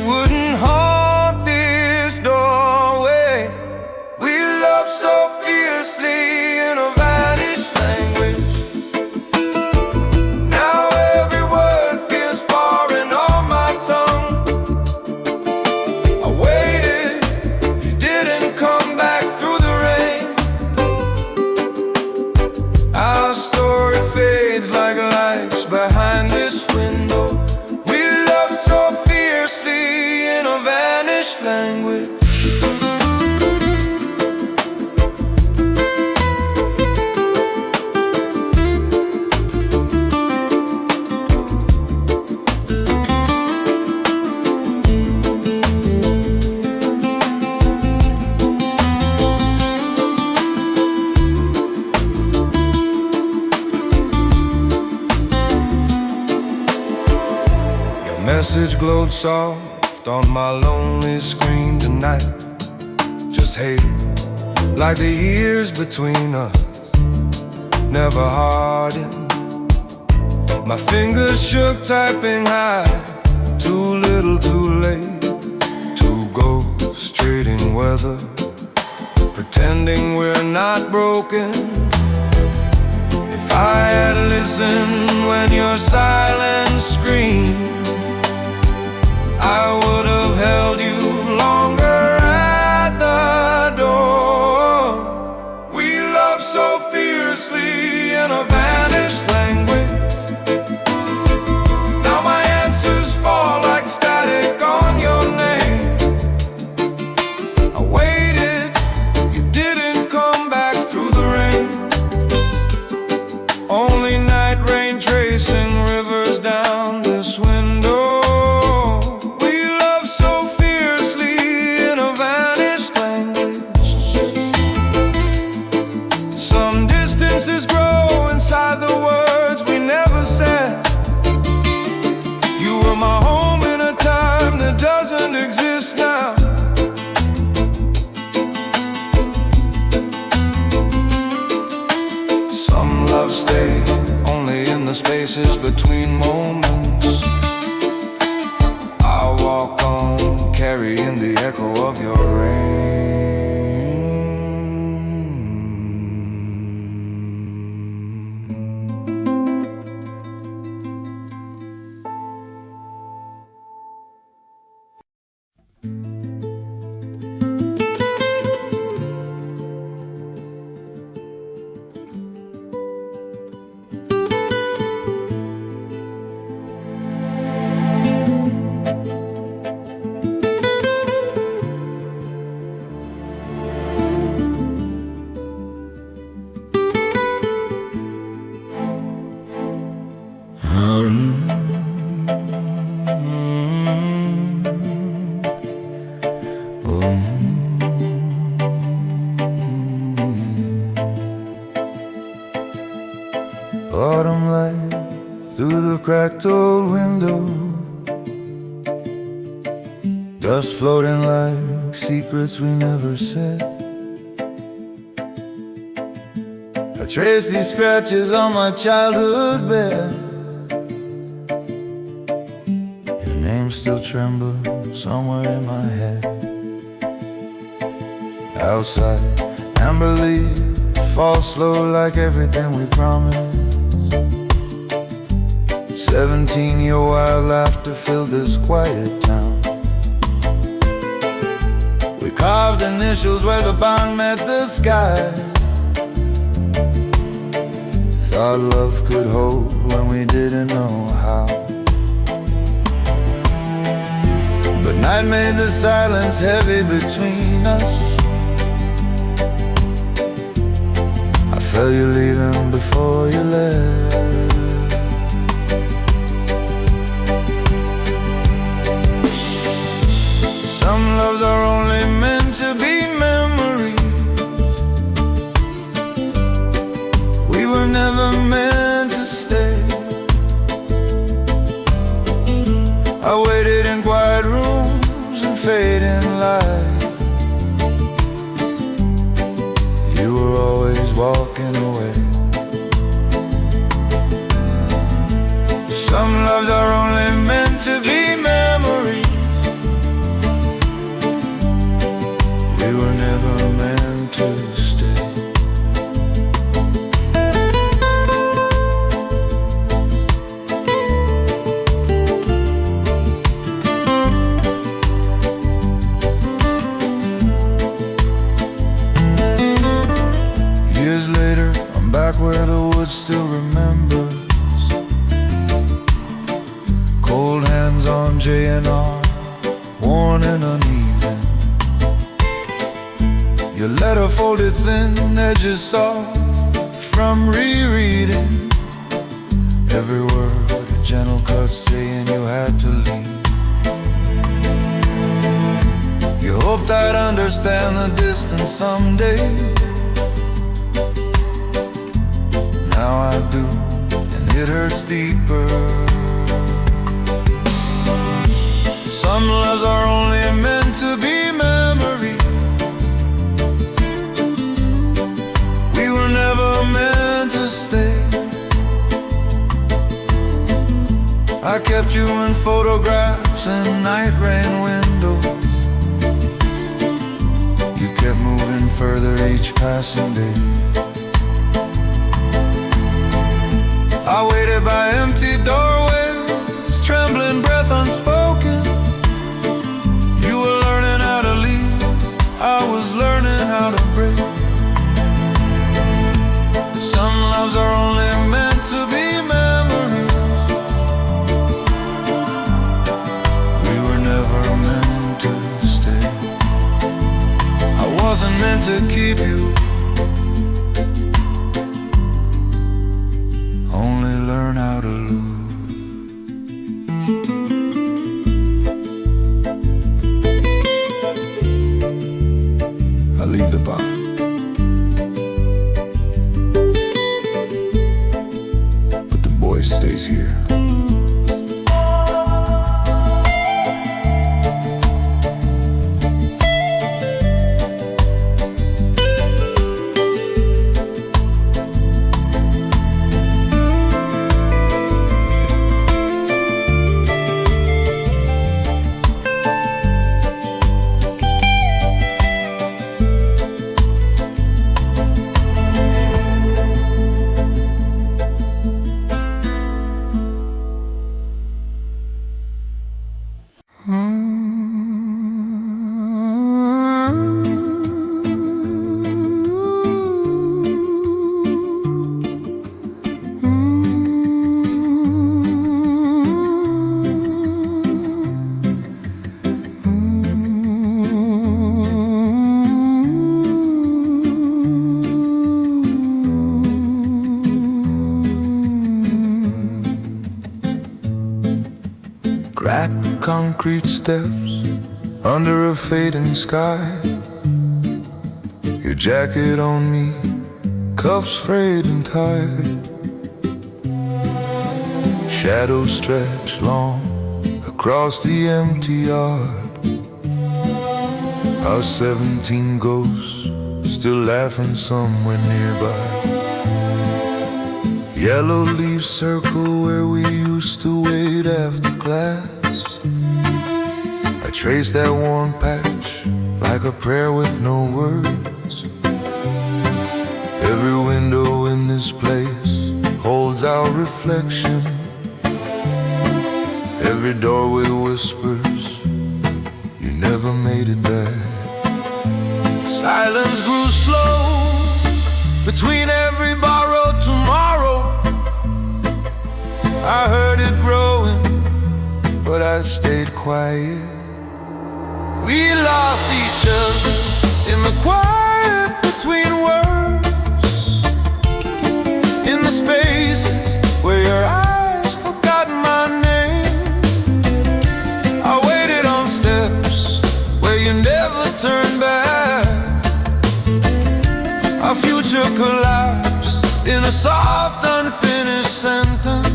wouldn't haunt this doorway. We love so fiercely in a vanished language. Now every word feels foreign on my tongue. I waited, you didn't come back through the rain. Our story fades like lights behind this window. We love so fiercely in a vanished language. Message glowed soft on my lonely screen tonight. Just hate, like the years between us never hardened. My fingers shook typing high, too little too late. Two ghosts trading weather, pretending we're not broken. If I had listened when your silence screamed, I would have held you longer at the door. We love so fiercely in a vanished language. spaces between moments. I walk on, carrying the echo of your rain. Autumn light through the cracked old window, dust floating like secrets we never said. I trace these scratches on my childhood bed. Your name still trembles somewhere in my head. Outside, amber leaves fall slow like everything we promised. 17, your wild laughter filled this quiet town. We carved initials where the bond met the sky. Thought love could hold when we didn't know how. But night made the silence heavy between us. I felt you leaving before you left. Some loves are only meant to be memories. We were never meant to stay. I waited in quiet rooms and fading light. You were always walking away. Some loves are only meant to be memories. We were never meant to stay. Years later, I'm back where the wood still remembers. Cold hands on J&R, worn and uneven. Your letter folded thin, edges soft from rereading. Every word a gentle cut saying you had to leave. You hoped I'd understand the distance someday. Now I do, and it hurts deeper. Some loves are only meant to be memories. We were never meant to stay. I kept you in photographs and night rain windows. You kept moving further each passing day. I waited by empty doorways, trembling breath unspoken. You were learning how to leave, I was learning how to break. Some loves are only meant to be memories. We were never meant to stay. I wasn't meant to keep you, only learn how to lose. I leave the bar, but the boy stays here. concrete steps under a fading sky. Your jacket on me, cuffs frayed and tired. Shadows stretch long across the empty yard. Our 17 ghosts still laughing somewhere nearby. Yellow leaves circle where we used to wait after class. I trace that worn patch like a prayer with no words. Every window in this place holds our reflection. Every doorway whispers, you never made it back. Silence grew slow between every borrowed tomorrow. I heard it growing, but I stayed quiet. We lost each other in the quiet between words, in the spaces where your eyes forgot my name. I waited on steps where you never turned back. Our future collapsed in a soft, unfinished sentence.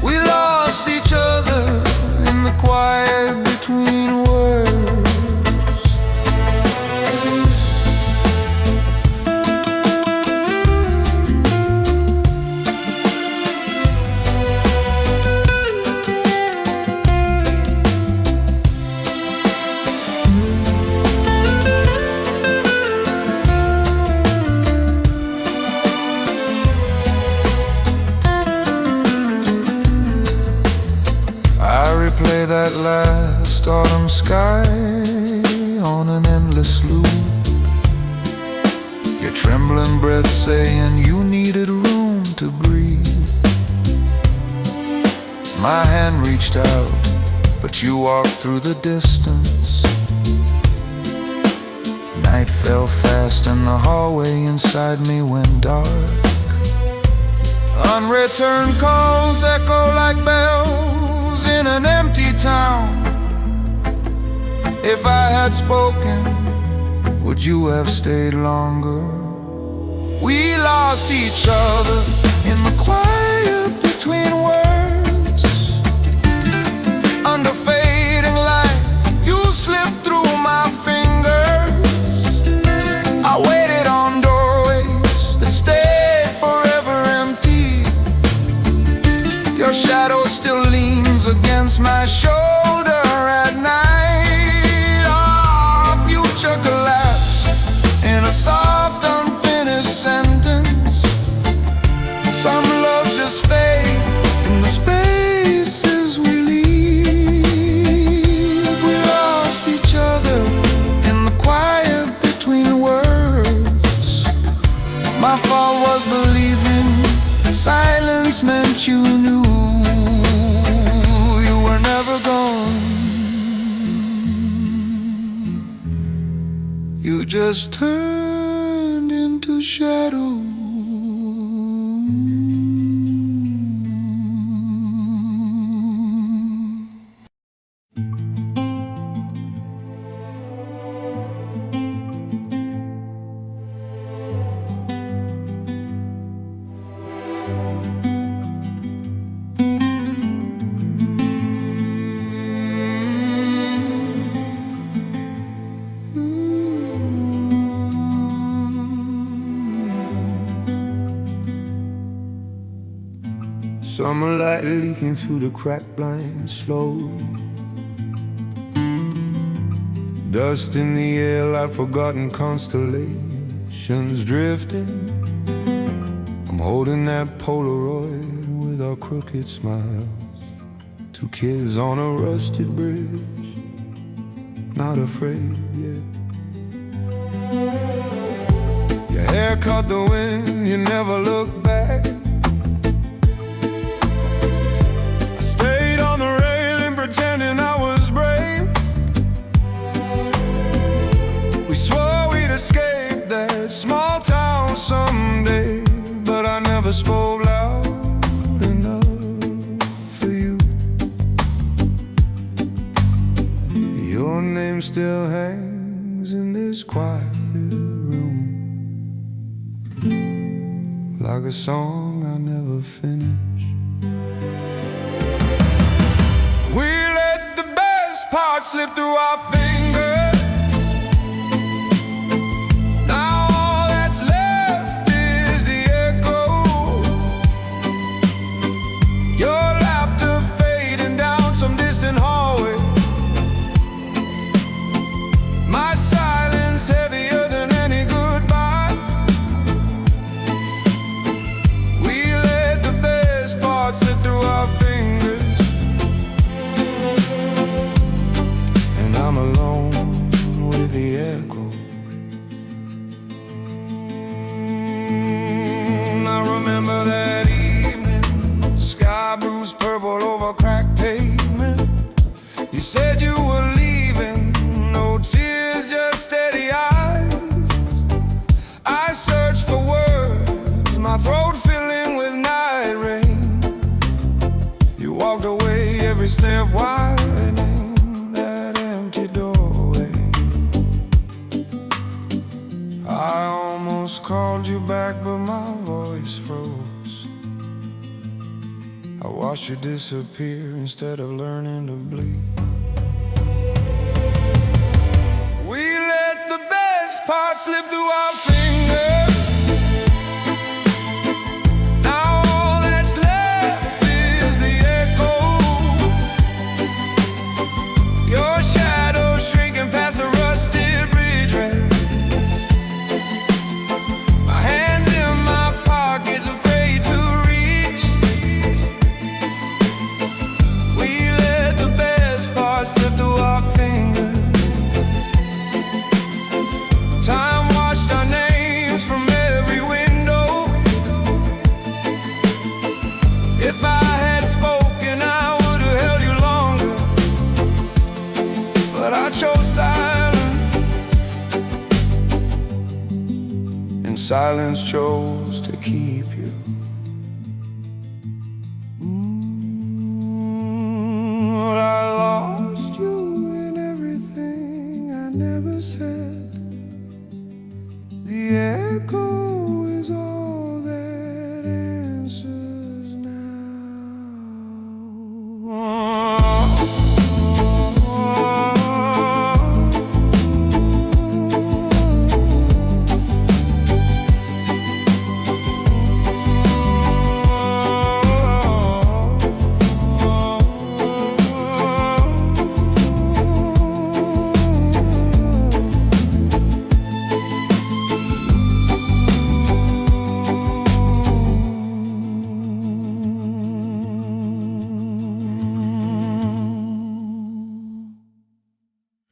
We lost each other in the quiet between words. Play that last autumn sky on an endless loop. Your trembling breath saying you needed room to breathe. My hand reached out, but you walked through the distance. Night fell fast and the hallway inside me went dark. Unreturned calls echo like bells in an empty town. If I had spoken, would you have stayed longer? We lost each other in the quiet between words. Under fading light, you slipped through my fingers. I waited on doorways that stayed forever empty. Your shadow still leans against my shoulder at night. Our future collapsed in a soft, unfinished sentence. Some love just fade in the spaces we leave. We lost each other in the quiet between words. My fault was believing silence meant you knew you were never gone. You just turned into shadow. Summer light leaking through the cracked blinds slowly. Dust in the air like forgotten constellations drifting. I'm holding that Polaroid with our crooked smiles. Two kids on a rusted bridge, not afraid yet. Your hair caught the wind, you never look back. On the railing, pretending I was brave. We swore we'd escape that small town someday, but I never spoke loud enough for you. room, like a song I never finish. We let the best part slip through our fingers. Now all that's left is the echo. Your laughter fading down some distant hallway. My silence heavier than any goodbye. We let the best part slip through our fingers, and I'm alone with the echo. I remember that evening, sky bruised purple over cracked pavement. You said you were leaving, no tears, just steady eyes. I searched for words, my throat filling with night rain. You walked away, every step widening that empty doorway. I almost called you back, but my voice froze. I watched you disappear instead of learning to bleed. We let the best part slip through our fingers. Now all that's left is the echo. Your shadow shrinking past the rusted bridge rail. My hands in my pockets, afraid to reach. We let the best part slip through our fingers. Time washed our names from every window. If I had spoken, I would have held you longer, but I chose silence, and silence chose to keep you. But I lost you in everything I never said. The echo